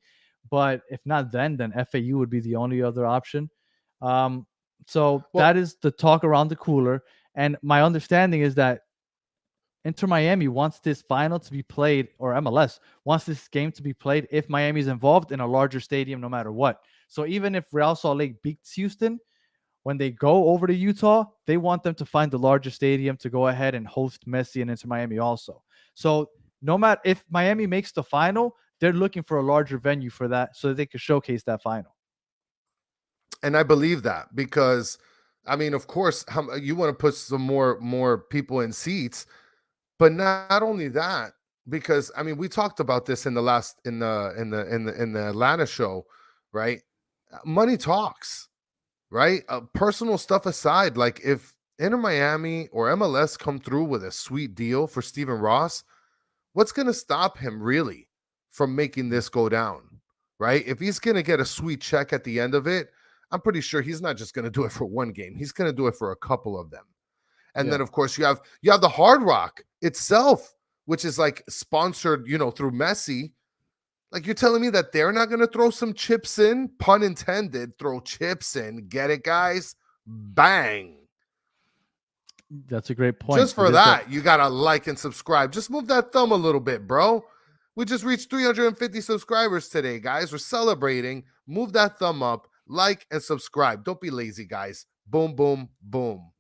But if not then FAU would be the only other option. So that is the talk around the cooler. And my understanding is that Inter Miami wants this final to be played, or MLS wants this game to be played if Miami's involved in a larger stadium, no matter what. So even if Real Salt Lake beats Houston, when they go over to Utah, they want them to find the larger stadium to go ahead and host Messi and Inter Miami also. So no matter if Miami makes the final, they're looking for a larger venue for that so that they can showcase that final. And I believe that because, I mean, of course, you want to put some more people in seats, but not only that, because I mean, we talked about this in the Atlanta show, right? Money talks, right? Personal stuff aside, like if Inter Miami or MLS come through with a sweet deal for Stephen Ross, what's going to stop him really from making this go down, right? If he's going to get a sweet check at the end of it, I'm pretty sure he's not just going to do it for one game. He's going to do it for a couple of them. And then, of course, you have the Hard Rock itself, which is like sponsored, through Messi. Like, you're telling me that they're not going to throw some chips in, pun intended, throw chips in. Get it, guys? Bang. That's a great point. Just for that, you got to like and subscribe. Just move that thumb a little bit, bro. We just reached 350 subscribers today, guys. We're celebrating. Move that thumb up, like, and subscribe. Don't be lazy, guys. Boom, boom, boom.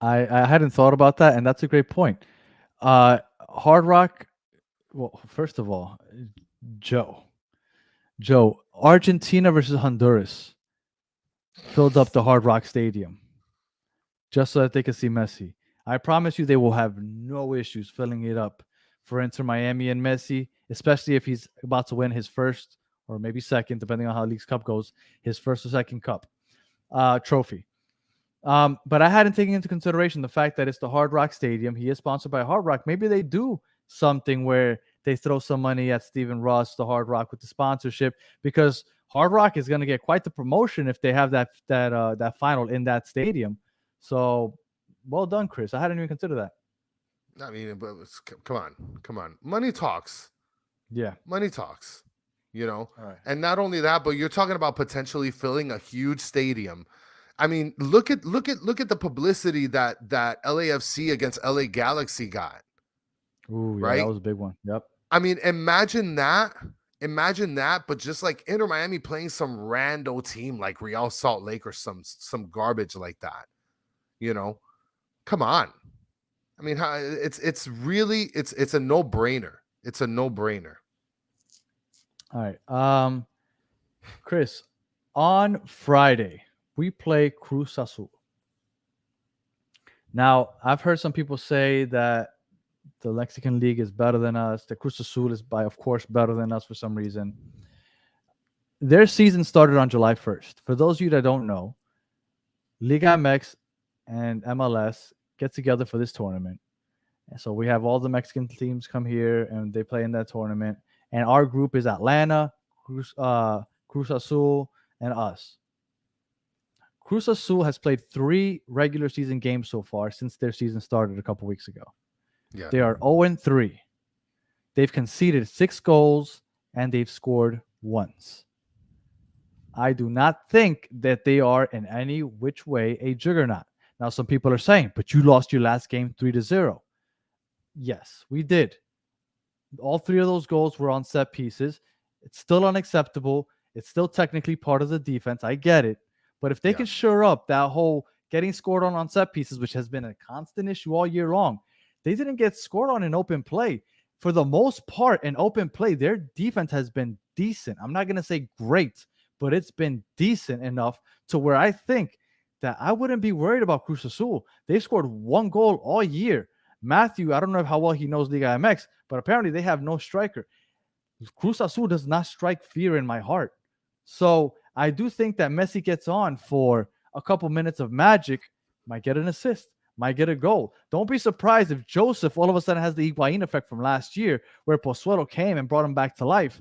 I hadn't thought about that, and that's a great point. Hard Rock, well, first of all, Joe, Argentina versus Honduras filled up the Hard Rock Stadium just so that they could see Messi. I promise you they will have no issues filling it up for Inter Miami and Messi, especially if he's about to win his first or maybe second, depending on how League's Cup goes, his first or second cup trophy. But I hadn't taken into consideration the fact that it's the Hard Rock Stadium. He is sponsored by Hard Rock. Maybe they do something where they throw some money at Stephen Ross, the Hard Rock, with the sponsorship, because Hard Rock is going to get quite the promotion if they have that final in that stadium. So, well done, Chris. I hadn't even considered that. I mean, but come on. Money talks. Yeah, money talks. All right. And not only that, but you're talking about potentially filling a huge stadium. I mean, look at the publicity that LAFC against LA Galaxy got. Ooh, yeah, right? that was a big one. Yep. I mean, imagine that, but just like Inter Miami playing some rando team like Real Salt Lake or some garbage like that. Come on. I mean, it's really it's a no-brainer. It's a no-brainer. All right. Chris, on Friday, we play Cruz Azul. Now, I've heard some people say that The Mexican League is better than us. The Cruz Azul is, of course, better than us for some reason. Their season started on July 1st. For those of you that don't know, Liga MX and MLS get together for this tournament. And so we have all the Mexican teams come here and they play in that tournament. And our group is Atlanta, Cruz Azul, and us. Cruz Azul has played 3 regular season games so far since their season started a couple weeks ago. Yeah. They are 0-3. They've conceded 6 goals and they've scored once. I do not think that they are in any which way a juggernaut. Now, some people are saying, but you lost your last game 3-0. Yes, we did. All 3 of those goals were on set pieces. It's still unacceptable. It's still technically part of the defense. I get it. But if they can shore up that whole getting scored on set pieces, which has been a constant issue all year long, they didn't get scored on in open play. For the most part, in open play, their defense has been decent. I'm not going to say great, but it's been decent enough to where I think that I wouldn't be worried about Cruz Azul. They've scored 1 goal all year. Matthew, I don't know how well he knows Liga MX, but apparently they have no striker. Cruz Azul does not strike fear in my heart. So I do think that Messi gets on for a couple minutes of magic, might get an assist, might get a goal. Don't be surprised if Joseph all of a sudden has the Higuain effect from last year where Pozuelo came and brought him back to life.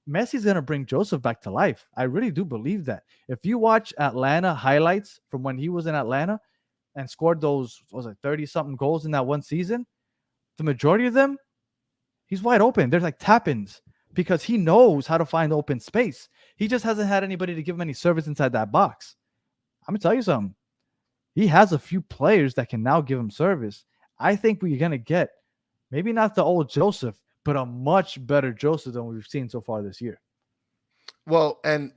Messi's going to bring Joseph back to life. I really do believe that. If you watch Atlanta highlights from when he was in Atlanta and scored those, 30-something goals in that one season, the majority of them, he's wide open. There's like tap-ins because he knows how to find open space. He just hasn't had anybody to give him any service inside that box. I'm going to tell you something. He has a few players that can now give him service. I think we're going to get maybe not the old Joseph, but a much better Joseph than we've seen so far this year. Well, and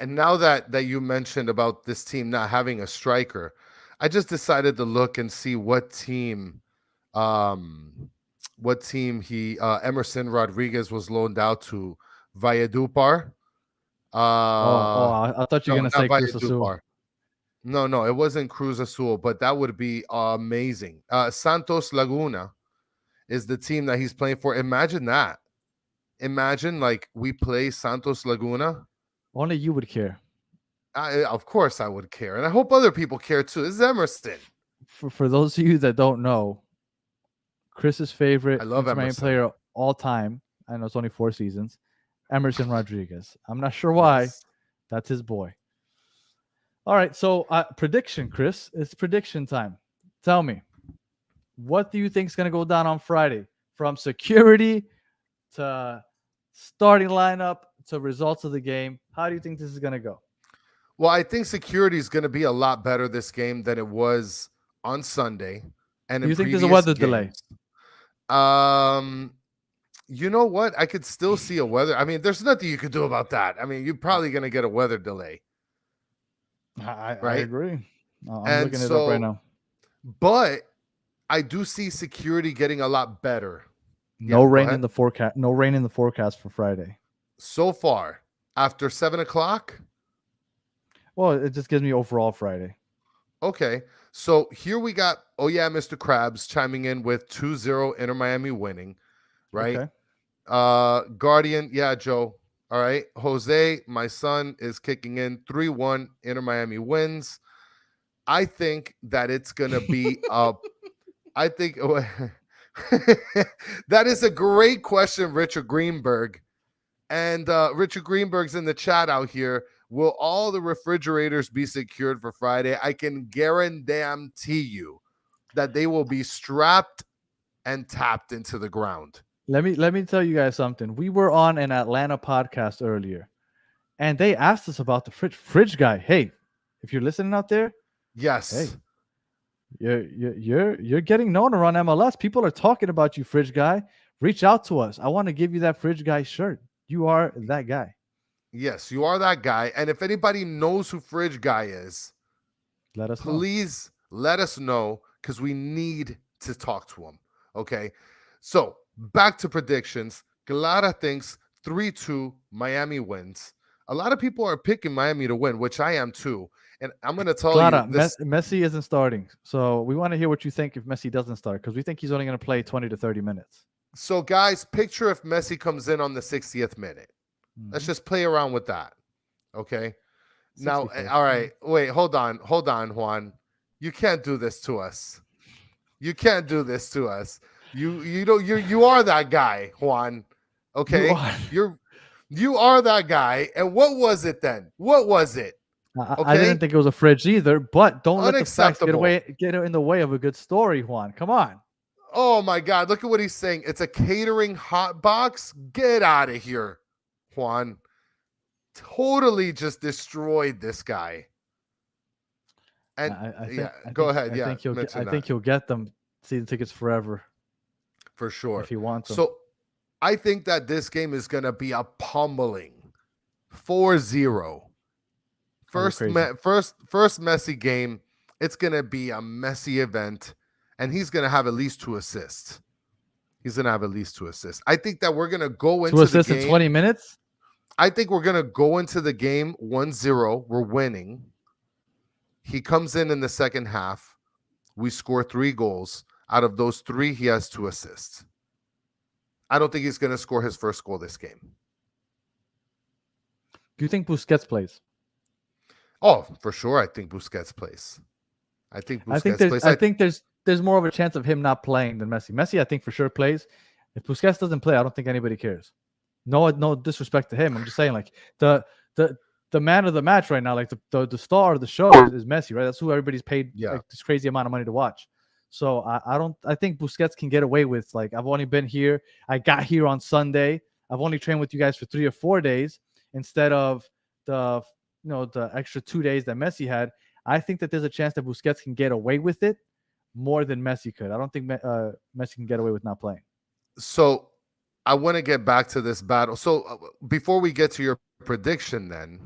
now that you mentioned about this team not having a striker, I just decided to look and see what team Emerson Rodriguez was loaned out to. Valledupar. I thought you were going to say Cruz Azul. No, it wasn't Cruz Azul, but that would be amazing. Santos Laguna is the team that he's playing for. Imagine that. Imagine like we play Santos Laguna. Only you would care. Of course I would care. And I hope other people care too. This is Emerson. For those of you that don't know, Chris's favorite Emerson player all time, I know it's only 4 seasons, Emerson Rodriguez. I'm not sure why. Yes. That's his boy. All right, so prediction, Chris. It's prediction time. Tell me, what do you think is going to go down on Friday? From security to starting lineup to results of the game, how do you think this is going to go? Well, I think security is going to be a lot better this game than it was on Sunday. And you think there's a weather delay? You know what? I could still see a weather. I mean, there's nothing you could do about that. I mean, you're probably going to get a weather delay. I agree. I'm looking it up right now. But I do see security getting a lot better. No rain in the forecast. No rain in the forecast for Friday. So far, after 7:00. Well, it just gives me overall Friday. Okay, so here we got. Oh yeah, Mr. Krabs chiming in with 2-0 Inter Miami winning, right? Okay. Guardian, yeah, Joe. All right, Jose, my son is kicking in 3-1 Inter Miami wins. I think that it's gonna be up. I think that is a great question, Richard Greenberg. And Richard Greenberg's in the chat out here. Will all the refrigerators be secured for Friday? I can guarantee you that they will be strapped and tapped into the ground. Let me tell you guys something. We were on an Atlanta podcast earlier, and they asked us about the fridge guy. Hey, if you're listening out there, yes, hey, you're getting known around MLS. People are talking about you, fridge guy. Reach out to us. I want to give you that fridge guy shirt. You are that guy. Yes, you are that guy. And if anybody knows who Fridge Guy is, please let us know, because we need to talk to him. Okay. So back to predictions. Galata thinks 3-2 Miami wins. A lot of people are picking Miami to win, which I am too. And I'm gonna tell Clara, you this. Messi isn't starting, so we want to hear what you think if Messi doesn't start, because we think he's only going to play 20 to 30 minutes. So, guys, picture if Messi comes in on the 60th minute. Let's just play around with that. Okay. Now, 61st. all right. Wait, hold on, Juan. You can't do this to us. You can't do this to us. You are that guy, Juan. Okay, you are that guy. And what was it then? What was it? Okay? I didn't think it was a fridge either, but don't let the facts get in the way of a good story, Juan. Come on. Oh my God! Look at what he's saying. It's a catering hot box. Get out of here, Juan. Totally just destroyed this guy. And go ahead. I think he'll get them season tickets forever. For sure. If he wants them. So I think that this game is going to be a pummeling. 4-0. First Messi game. It's going to be a Messi event, and he's going to have at least 2 assists. I think that we're going to go into 2 assists the game in 20 minutes. I think we're going to go into the game 1-0. We're winning. He comes in the second half. We score 3 goals. Out of those 3, he has 2 assists. I don't think he's going to score his first goal this game. Do you think Busquets plays? Oh, for sure. I think Busquets plays. I think there's more of a chance of him not playing than Messi. Messi, I think for sure plays. If Busquets doesn't play, I don't think anybody cares. No disrespect to him. I'm just saying, like the man of the match right now, like the star of the show is Messi, right? That's who everybody's paid like this crazy amount of money to watch. So I think Busquets can get away with, like, I've only been here. I got here on Sunday. I've only trained with you guys for 3 or 4 days instead of the extra 2 days that Messi had. I think that there's a chance that Busquets can get away with it more than Messi could. I don't think Messi can get away with not playing. So I want to get back to this battle. So before we get to your prediction then,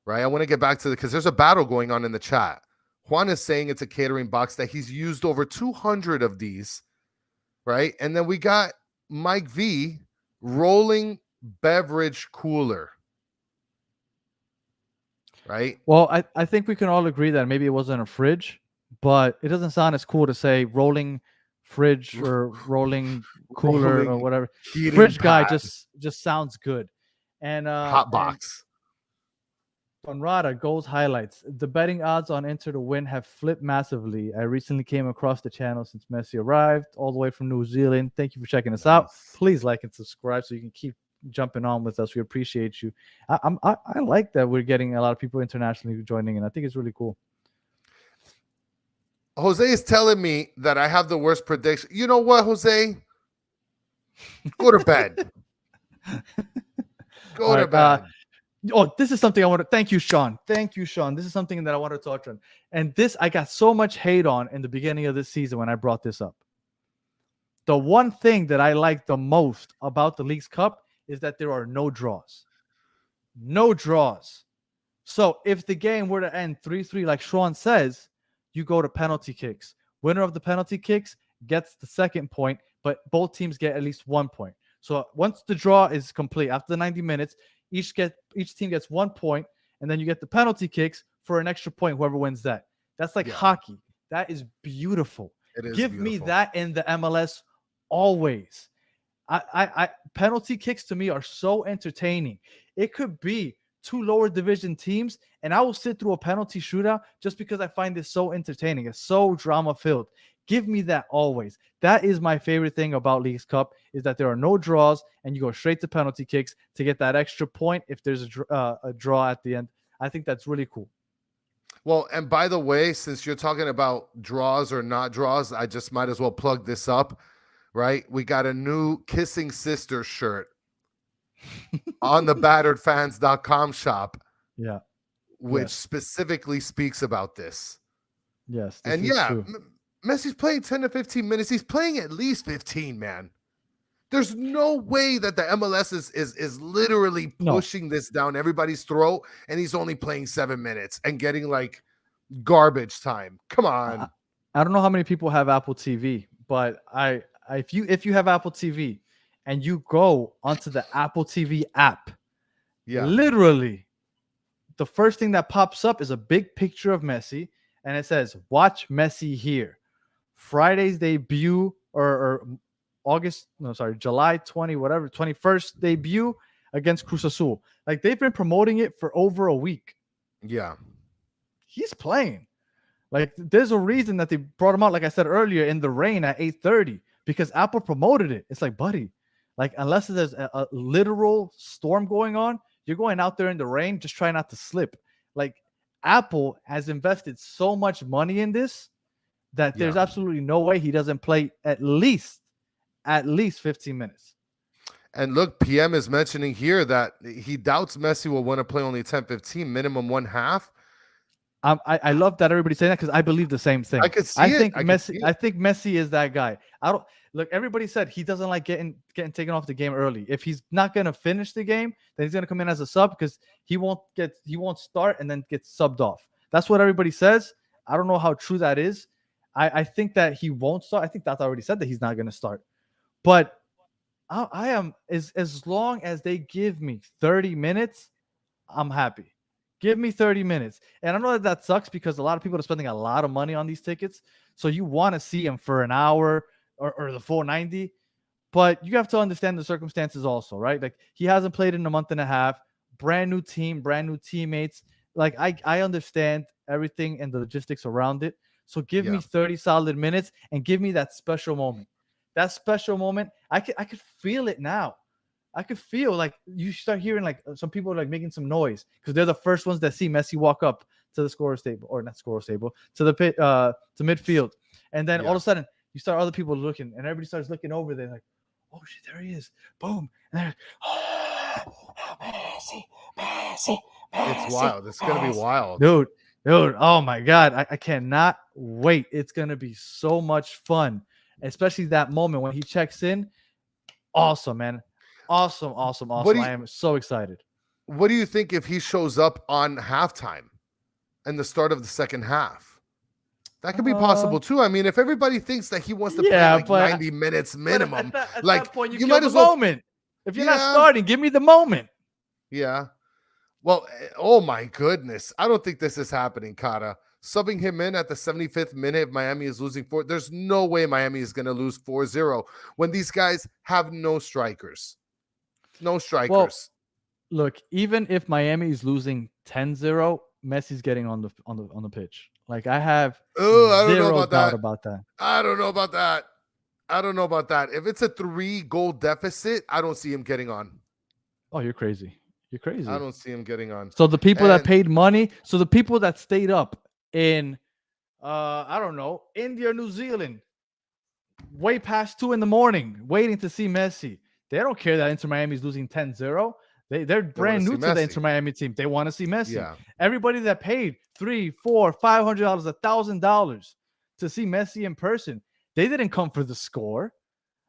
right, I want to get back to because there's a battle going on in the chat. Juan is saying it's a catering box, that he's used over 200 of these, right? And then we got Mike V, rolling beverage cooler, right? Well, I think we can all agree that maybe it wasn't a fridge, but it doesn't sound as cool to say rolling fridge or rolling cooler or whatever. Fridge guy just sounds good. And hot box. Conrada goals highlights. The betting odds on Inter to win have flipped massively. I recently came across the channel since Messi arrived, all the way from New Zealand. Thank you for checking us out. Please like and subscribe so you can keep jumping on with us. We appreciate you. I like that we're getting a lot of people internationally joining in. I think it's really cool. Jose is telling me that I have the worst prediction. You know what, Jose? Go to bed. Go to bed. This is something I want to thank you, Sean. Thank you, Sean. This is something that I want to touch on. And this, I got so much hate on in the beginning of this season when I brought this up. The one thing that I like the most about the Leagues Cup is that there are no draws. No draws. So if the game were to end 3-3, like Sean says, you go to penalty kicks. Winner of the penalty kicks gets the second point, but both teams get at least 1 point. So once the draw is complete, after the 90 minutes, each team gets 1 point, and then you get the penalty kicks for an extra point, whoever wins that. That's like hockey. That is beautiful. Give me that in the MLS always. I penalty kicks to me are so entertaining. It could be 2 lower division teams, and I will sit through a penalty shootout just because I find this so entertaining. It's so drama filled. Give me that always. That is my favorite thing about Leagues Cup, is that there are no draws and you go straight to penalty kicks to get that extra point if there's a draw at the end. I think that's really cool. Well, and by the way, since you're talking about draws or not draws, I just might as well plug this up, right? We got a new Kissing Sister shirt on the batteredfans.com shop. Yeah. Which specifically speaks about this. Yes. And Messi's playing 10 to 15 minutes. He's playing at least 15, man. There's no way that the MLS is literally pushing this down everybody's throat, and he's only playing 7 minutes and getting like garbage time. Come on. I don't know how many people have Apple TV, but if you have Apple TV and you go onto the Apple TV app, literally the first thing that pops up is a big picture of Messi, and it says, "Watch Messi here." Friday's debut or July 20, whatever, 21st debut against Cruz Azul. Like they've been promoting it for over a week. Yeah. He's playing. Like there's a reason that they brought him out, like I said earlier, in the rain at 8:30 because Apple promoted it. It's like, buddy, like unless there's a literal storm going on, you're going out there in the rain, just try not to slip. Like Apple has invested so much money in this that there's absolutely no way he doesn't play at least 15 minutes. And look, PM is mentioning here that he doubts Messi will want to play only 10-15, minimum one half. I love that everybody's saying that because I believe the same thing. I could see it. I think Messi is that guy. I don't look. Everybody said he doesn't like getting taken off the game early. If he's not gonna finish the game, then he's gonna come in as a sub because he won't start and then get subbed off. That's what everybody says. I don't know how true that is. I think that he won't start. I think Tata already said that he's not gonna start. But I am as long as they give me 30 minutes, I'm happy. Give me 30 minutes. And I know that sucks because a lot of people are spending a lot of money on these tickets. So you want to see him for an hour or the full 90. But you have to understand the circumstances also, right? Like he hasn't played in a month and a half. Brand new team, brand new teammates. Like I understand everything and the logistics around it. So give me 30 solid minutes and give me that special moment. That special moment, I could feel it now. I could feel like you start hearing like some people are like making some noise because they're the first ones that see Messi walk up to the scorer's table, or not scorer's table, to the pit, to midfield, and then all of a sudden you start other people looking, and everybody starts looking over there like, oh shit, there he is, boom, and they're Messi. It's wild. It's gonna be wild, dude. Oh my god, I cannot wait. It's gonna be so much fun, especially that moment when he checks in. Awesome, man. Awesome. I am so excited. What do you think if he shows up on halftime and the start of the second half? That could be possible too. I mean, if everybody thinks that he wants to play like 90 minutes minimum, at like that point, you might as well. Moment. If you're not starting, give me the moment. Yeah. Well, oh my goodness. I don't think this is happening, Kata. Subbing him in at the 75th minute if Miami is losing 4. There's no way Miami is going to lose 4-0 when these guys have no strikers. No strikers. Well, look, even if Miami is losing 10-0, Messi's getting on the pitch. Like I have zero doubt about that. I don't know about that. If it's a 3-goal deficit, I don't see him getting on. Oh, you're crazy. You're crazy. I don't see him getting on. So the people that paid money, so the people that stayed up in I don't know, India or New Zealand, way past 2 a.m, waiting to see Messi. They don't care that Inter Miami is losing 10-0. They're brand new to the Inter Miami team. They want to see Messi. Yeah. Everybody that paid $300, $400, $500, $1,000 to see Messi in person, they didn't come for the score.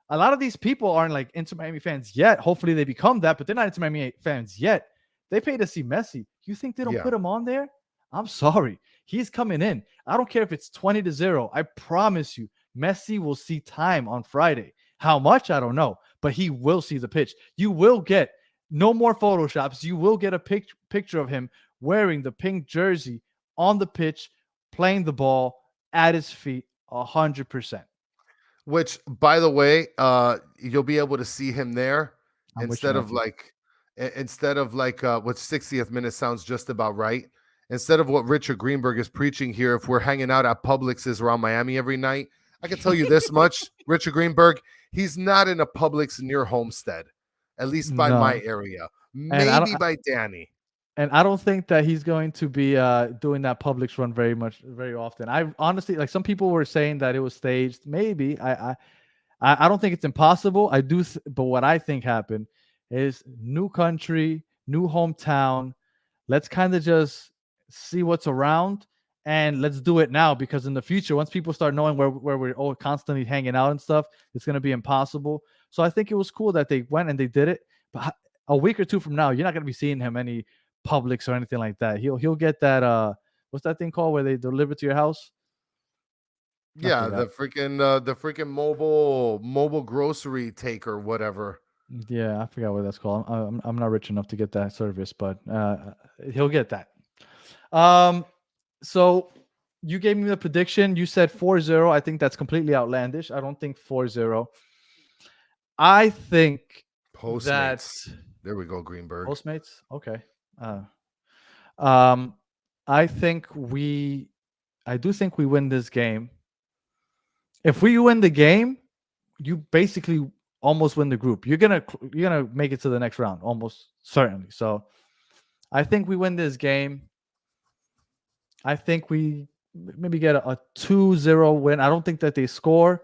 A lot of these people aren't like Inter Miami fans yet. Hopefully they become that, but they're not Inter Miami fans yet. They pay to see Messi. You think they don't put him on there? I'm sorry. He's coming in. I don't care if it's 20-0. I promise you, Messi will see time on Friday. How much? I don't know, but he will see the pitch. You will get no more Photoshops. You will get a picture of him wearing the pink jersey on the pitch, playing the ball at his feet 100%. Which, by the way, you'll be able to see him there instead of like what 60th minute sounds just about right. Instead of what Richard Greenberg is preaching here, if we're hanging out at Publix's around Miami every night, I can tell you this much, Richard Greenberg, he's not in a Publix near Homestead, at least by my area. Maybe by Danny. And I don't think that he's going to be doing that Publix run very often. I honestly, like some people were saying that it was staged. Maybe. I don't think it's impossible. I do, but what I think happened is new country, new hometown. Let's kind of just see what's around. And let's do it now, because in the future, once people start knowing where we're all constantly hanging out and stuff, it's going to be impossible. So I think it was cool that they went and they did it. But a week or two from now, you're not going to be seeing him any Publix or anything like that. He'll get that what's that thing called where they deliver to your house? Yeah, the freaking mobile grocery take or whatever. Yeah, I forgot what that's called. I'm not rich enough to get that service, but he'll get that. So you gave me the prediction. You said 4-0. I think that's completely outlandish. I don't think 4-0. I think that Postmates. There we go, Greenberg. Postmates. Okay. Um, I do think we win this game. If we win the game, you basically almost win the group. You're gonna make it to the next round, almost certainly. So I think we win this game. I think we maybe get a 2-0 win. I don't think that they score.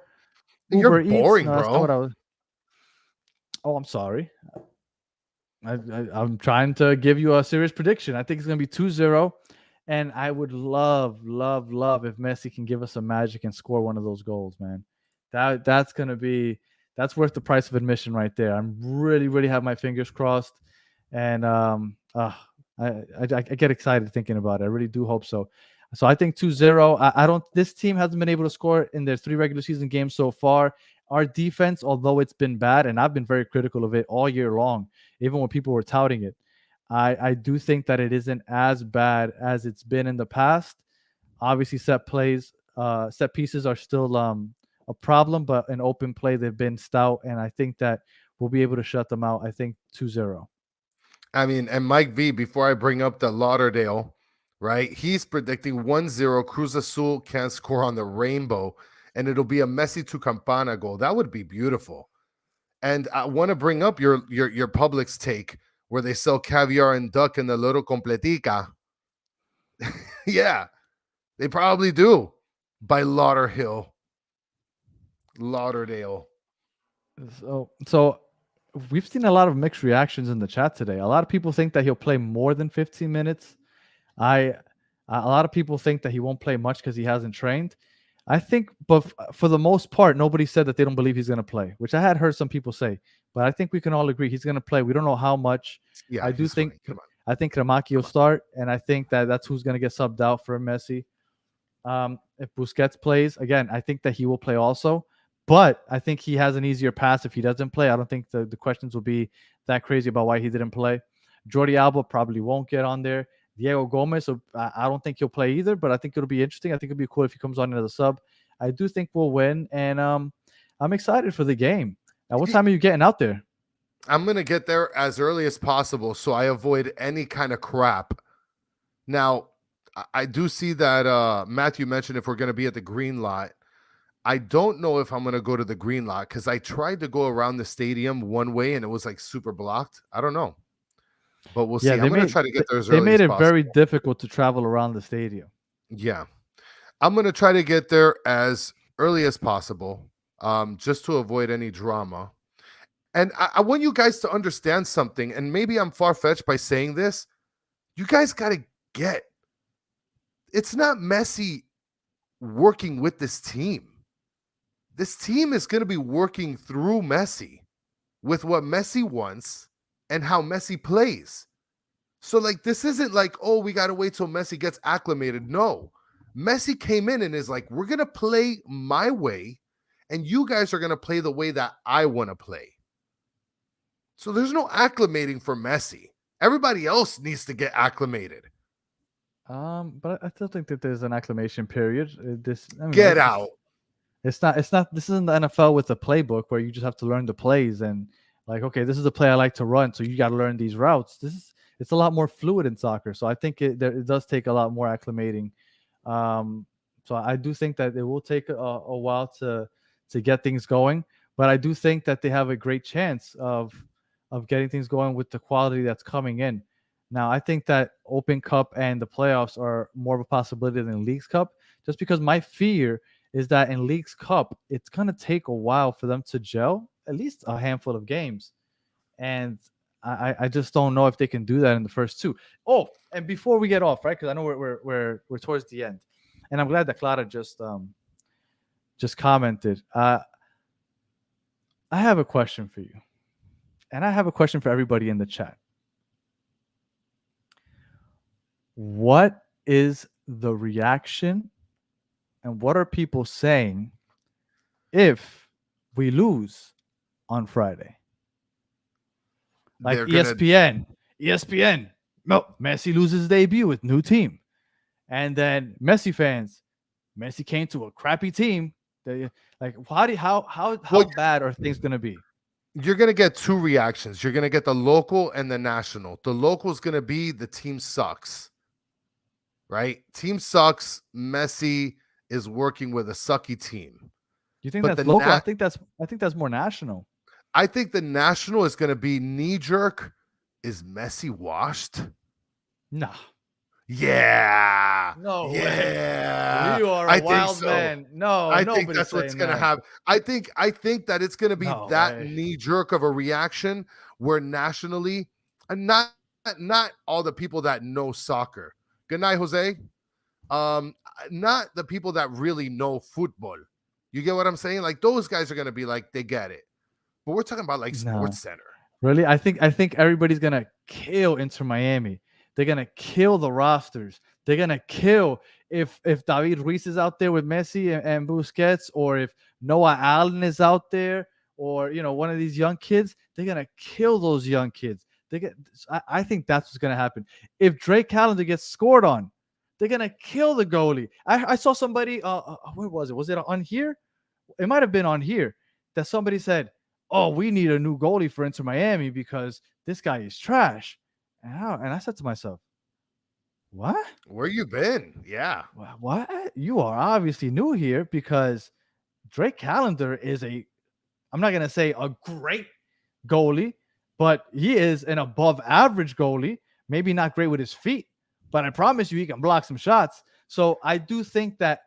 You're Uber Eats. boring, No, that's not what bro. I was. Oh, I'm sorry. I'm trying to give you a serious prediction. I think it's going to be 2-0. And I would love, love, love if Messi can give us some magic and score one of those goals, man. That's worth the price of admission right there. I'm really, really have my fingers crossed. And I get excited thinking about it. I really do hope so. So I think 2-0. This team hasn't been able to score in their 3 regular season games so far. Our defense, although it's been bad, and I've been very critical of it all year long, even when people were touting it, I do think that it isn't as bad as it's been in the past. Obviously, set pieces are still a problem, but in open play, they've been stout, and I think that we'll be able to shut them out. I think 2-0. I mean, and Mike V, before I bring up the Lauderdale, right? He's predicting 1-0. Cruz Azul can't score on the rainbow, and it'll be a Messi to Campana goal. That would be beautiful. And I want to bring up your Publix take where they sell caviar and duck in the little completica. Yeah, they probably do. By Lauderdale. So we've seen a lot of mixed reactions in the chat today. A lot of people think that he'll play more than 15 minutes. A lot of people think that he won't play much because he hasn't trained. I think, but for the most part, nobody said that they don't believe he's going to play, which I had heard some people say. But I think we can all agree he's going to play. We don't know how much. Yeah, I think Kramaki will start, and I think that's who's going to get subbed out for Messi. If Busquets plays again, I think that he will play also. But I think he has an easier pass if he doesn't play. I don't think the questions will be that crazy about why he didn't play. Jordi Alba probably won't get on there. Diego Gomez, so I don't think he'll play either, but I think it'll be interesting. I think it'll be cool if he comes on as a sub. I do think we'll win, and I'm excited for the game. Now, what time are you getting out there? I'm going to get there as early as possible so I avoid any kind of crap. Now, I do see that Matthew mentioned if we're going to be at the green lot. I don't know if I'm going to go to the green lot because I tried to go around the stadium one way and it was like super blocked. I don't know. But we'll see. I'm going to try to get there as early as possible. They made it very difficult to travel around the stadium. Yeah. I'm going to try to get there as early as possible just to avoid any drama. And I want you guys to understand something, and maybe I'm far-fetched by saying this. You guys got to get, it's not Messi working with this team. This team is going to be working through Messi with what Messi wants and how Messi plays. So, like, this isn't like, oh, we got to wait till Messi gets acclimated. No. Messi came in and is like, we're going to play my way, and you guys are going to play the way that I want to play. So there's no acclimating for Messi. Everybody else needs to get acclimated. But I still think that there's an acclimation period. Get out. It's not. This isn't the NFL with a playbook where you just have to learn the plays and like, okay, this is the play I like to run, so you got to learn these routes. It's a lot more fluid in soccer, so I think it does take a lot more acclimating. So I do think that it will take a while to get things going, but I do think that they have a great chance of getting things going with the quality that's coming in. Now, I think that Open Cup and the playoffs are more of a possibility than Leagues Cup, just because my fear is that in Leagues Cup, it's going to take a while for them to gel, at least a handful of games. And I just don't know if they can do that in the first 2. Oh, and before we get off, right, because I know we're towards the end, and I'm glad that Clara just commented. I have a question for you, and I have a question for everybody in the chat. What is the reaction and what are people saying if we lose on Friday? Like ESPN. No, Messi loses debut with new team. And then Messi fans, Messi came to a crappy team. Like, how Well, bad are things gonna be? you're going to get two reactions. You're going to get the local and the national. The local is going to be the team sucks, right? Team sucks. Messi is working with a sucky team. You think But that's the local? I think that's more national. I think the national is going to be knee jerk. Is Messi washed? Nah, Yeah. no way. Yeah. You are I a think wild so. man. No, I think nobody's that's what's saying going to that. happen. I think that it's going to be No that way. knee jerk of a reaction where nationally, and not all the people that know soccer. Good night, Jose. Not the people that really know football. You get what I'm saying? Like those guys are going to be like they get it. But we're talking about like No. Sports Center. Really? I think everybody's gonna kill Inter Miami. They're gonna kill the rosters. They're gonna kill if David Ruiz is out there with Messi and Busquets, or if Noah Allen is out there, or one of these young kids. They're gonna kill those young kids. I think that's what's gonna happen. If Drake Callender gets scored on, they're gonna kill the goalie. I saw somebody. Where was it? Was it on here? It might have been on here that somebody said, "Oh, we need a new goalie for Inter Miami because this guy is trash." And I said to myself, "What? Where you been? Yeah. What? You are obviously new here because Drake Callender is I'm not gonna say a great goalie, but he is an above average goalie. Maybe not great with his feet, but I promise you he can block some shots." So I do think that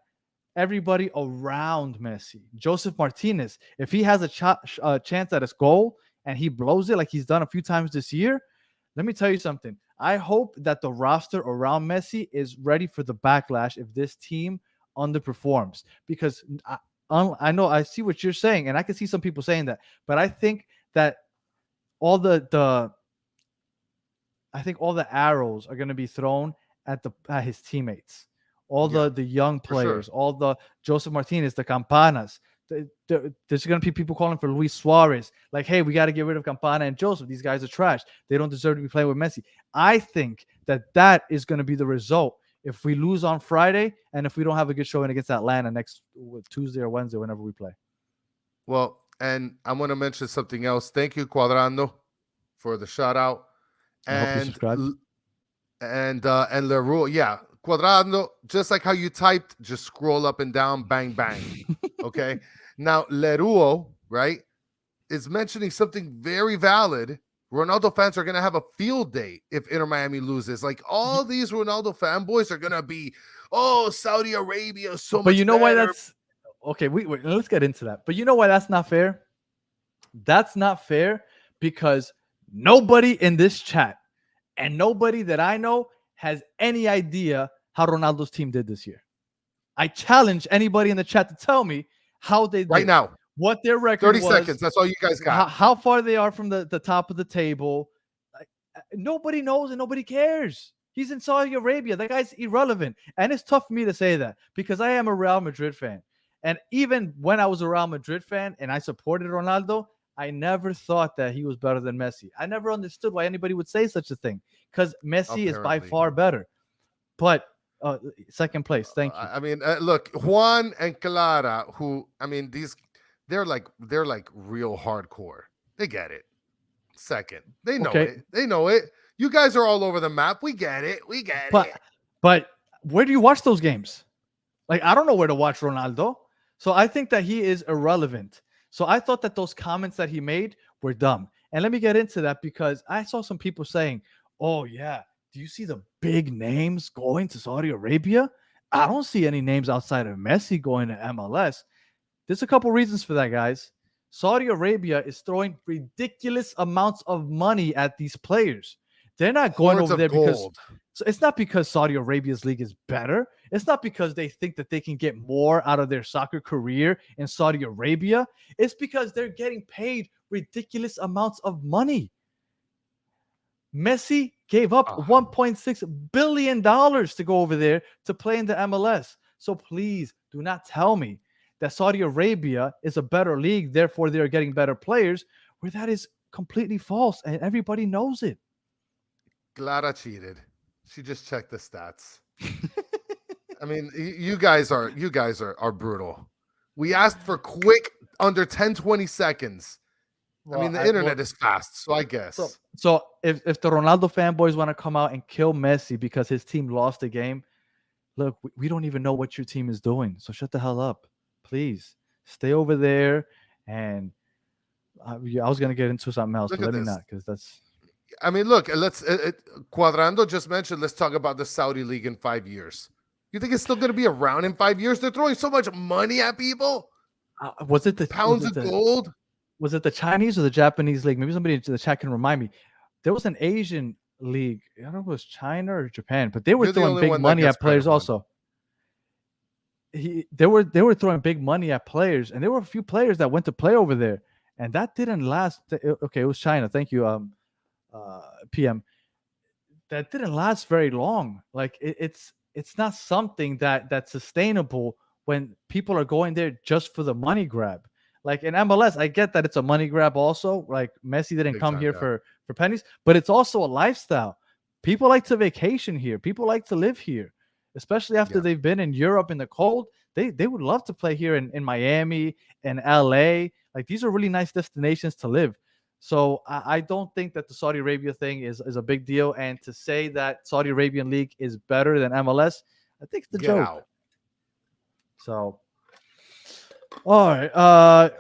everybody around Messi, Joseph Martinez, if he has a chance at his goal and he blows it like he's done a few times this year, let me tell you something. I hope that the roster around Messi is ready for the backlash if this team underperforms. Because I know I see what you're saying, and I can see some people saying that, but I think that all the I think all the arrows are going to be thrown at his teammates, all Yeah, the young for sure. players, all the Joseph Martinez, the Campanas. There's going to be people calling for Luis Suarez, like, "Hey, we got to get rid of Campana and Joseph. These guys are trash. They don't deserve to be playing with Messi." I think that is going to be the result if we lose on Friday and if we don't have a good showing against Atlanta next Tuesday or Wednesday, whenever we play. Well, and I want to mention something else. Thank you, Cuadrando, for the shout out. I hope you subscribe. And Leroy, yeah, Cuadrando, just like how you typed, just scroll up and down, bang bang. Okay. Now Leruo, right, is mentioning something very valid. Ronaldo fans are gonna have a field day if Inter Miami loses. Like all these Ronaldo fanboys are gonna be, oh, Saudi Arabia is so much. But you know why better. that's okay? Wait, let's get into that. But you know why that's not fair? That's not fair because nobody in this chat and nobody that I know has any idea how Ronaldo's team did this year. I challenge anybody in the chat to tell me how they did. Right now, what their record 30 was, seconds. That's all you guys got. how far they are from the top of the table. Nobody knows and nobody cares. He's in Saudi Arabia. That guy's irrelevant. And it's tough for me to say that because I am a Real Madrid fan. And even when I was a Real Madrid fan and I supported Ronaldo, I never thought that he was better than Messi. I never understood why anybody would say such a thing because Messi is by far better. But second place, thank you. I mean, look, Juan and Clara, who I mean, they're like real hardcore. They get it. Second, they know it. They know it. You guys are all over the map. We get it. We get it. But where do you watch those games? Like, I don't know where to watch Ronaldo. So I think that he is irrelevant. So I thought that those comments that he made were dumb. And let me get into that because I saw some people saying, "Oh, yeah, do you see the big names going to Saudi Arabia?" I don't see any names outside of Messi going to MLS. There's a couple reasons for that, guys. Saudi Arabia is throwing ridiculous amounts of money at these players. They're not going over there because so it's not because Saudi Arabia's league is better. It's not because they think that they can get more out of their soccer career in Saudi Arabia. It's because they're getting paid ridiculous amounts of money. Messi gave up $1.6 billion to go over there to play in the MLS. So please do not tell me that Saudi Arabia is a better league, therefore they're getting better players, where that is completely false and everybody knows it. Clara cheated. She just checked the stats. I mean, you guys are brutal. We asked for quick, under 10, 20 seconds. I mean, the internet is fast, so I guess. So if the Ronaldo fanboys want to come out and kill Messi because his team lost the game, look, we don't even know what your team is doing. So shut the hell up, please. Stay over there. And I was gonna get into something else, but let me not, because that's. I mean, look, let's. Cuadrando just mentioned. Let's talk about the Saudi league in 5 years. You think it's still going to be around in 5 years? They're throwing so much money at people. Was it the pounds of gold? Was it the Chinese or the Japanese league? Maybe somebody in the chat can remind me. There was an Asian league. I don't know if it was China or Japan, but they were throwing big money at players also. They were throwing big money at players, and there were a few players that went to play over there, and that didn't last. Okay, it was China. Thank you, PM. That didn't last very long. Like it's not something that's sustainable when people are going there just for the money grab. Like in MLS, I get that it's a money grab also. Like Messi didn't come here for pennies, but it's also a lifestyle. People like to vacation here. People like to live here, especially after they've been in Europe in the cold. They would love to play here in Miami and LA. Like these are really nice destinations to live. So I don't think that the Saudi Arabia thing is a big deal. And to say that Saudi Arabian league is better than MLS, I think it's a joke. Out. So, all right.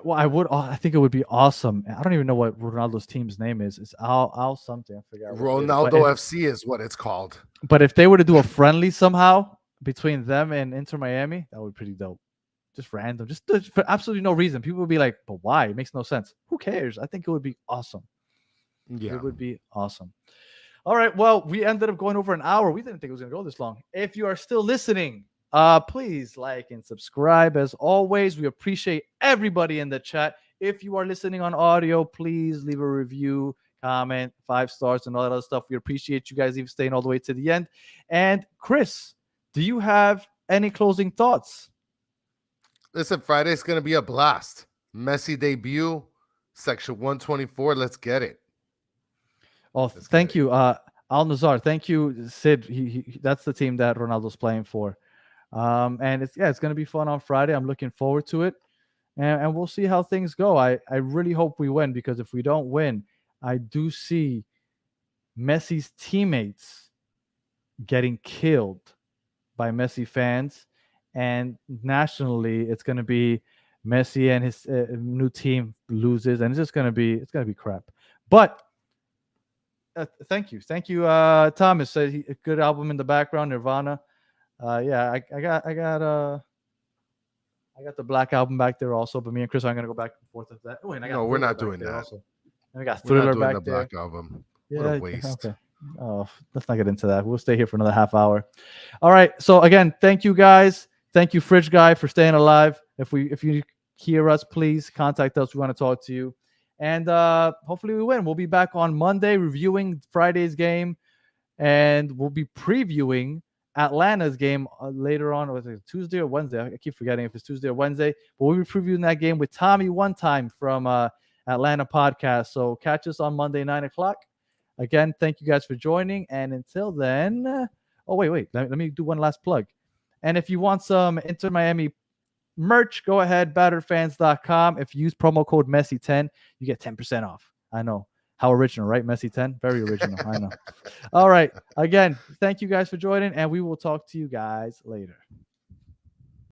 Well, I think it would be awesome. I don't even know what Ronaldo's team's name is. It's Al something. I forgot. Ronaldo FC is what it's called. But if they were to do a friendly somehow between them and Inter Miami, that would be pretty dope. Just random, just for absolutely no reason. People would be like, but why? It makes no sense. Who cares? I think it would be awesome. Yeah. It would be awesome. All right. Well, we ended up going over an hour. We didn't think it was going to go this long. If you are still listening, please like and subscribe. As always, we appreciate everybody in the chat. If you are listening on audio, please leave a review, comment, 5 stars, and all that other stuff. We appreciate you guys even staying all the way to the end. And Chris, do you have any closing thoughts? Listen, Friday's going to be a blast. Messi debut, section 124. Let's get it. Oh, thank you, Al Nazar. Thank you, Sid. He that's the team that Ronaldo's playing for. And it's going to be fun on Friday. I'm looking forward to it, and we'll see how things go. I really hope we win, because if we don't win, I do see Messi's teammates getting killed by Messi fans. And nationally, it's going to be Messi and his new team loses, and it's going to be crap. But thank you, Thomas. Said a good album in the background, Nirvana. Yeah, I got the Black album back there also. But me and Chris are going to go back and forth with that. Wait, no, we're not doing that. Also. And we got Thriller back the there. Black album. Yeah, what a waste. Okay. Oh, let's not get into that. We'll stay here for another half hour. All right. So again, thank you guys. Thank you, Fridge Guy, for staying alive. If you hear us, please contact us. We want to talk to you. And hopefully we win. We'll be back on Monday reviewing Friday's game. And we'll be previewing Atlanta's game later on. Was it Tuesday or Wednesday? I keep forgetting if it's Tuesday or Wednesday. But we'll be previewing that game with Tommy One Time from Atlanta Podcast. So catch us on Monday, 9 o'clock. Again, thank you guys for joining. And until then, wait. Let me do one last plug. And if you want some Inter Miami merch, go ahead, batterfans.com. If you use promo code Messi10, you get 10% off. I know. How original, right? Messi10? Very original. I know. All right. Again, thank you guys for joining, and we will talk to you guys later.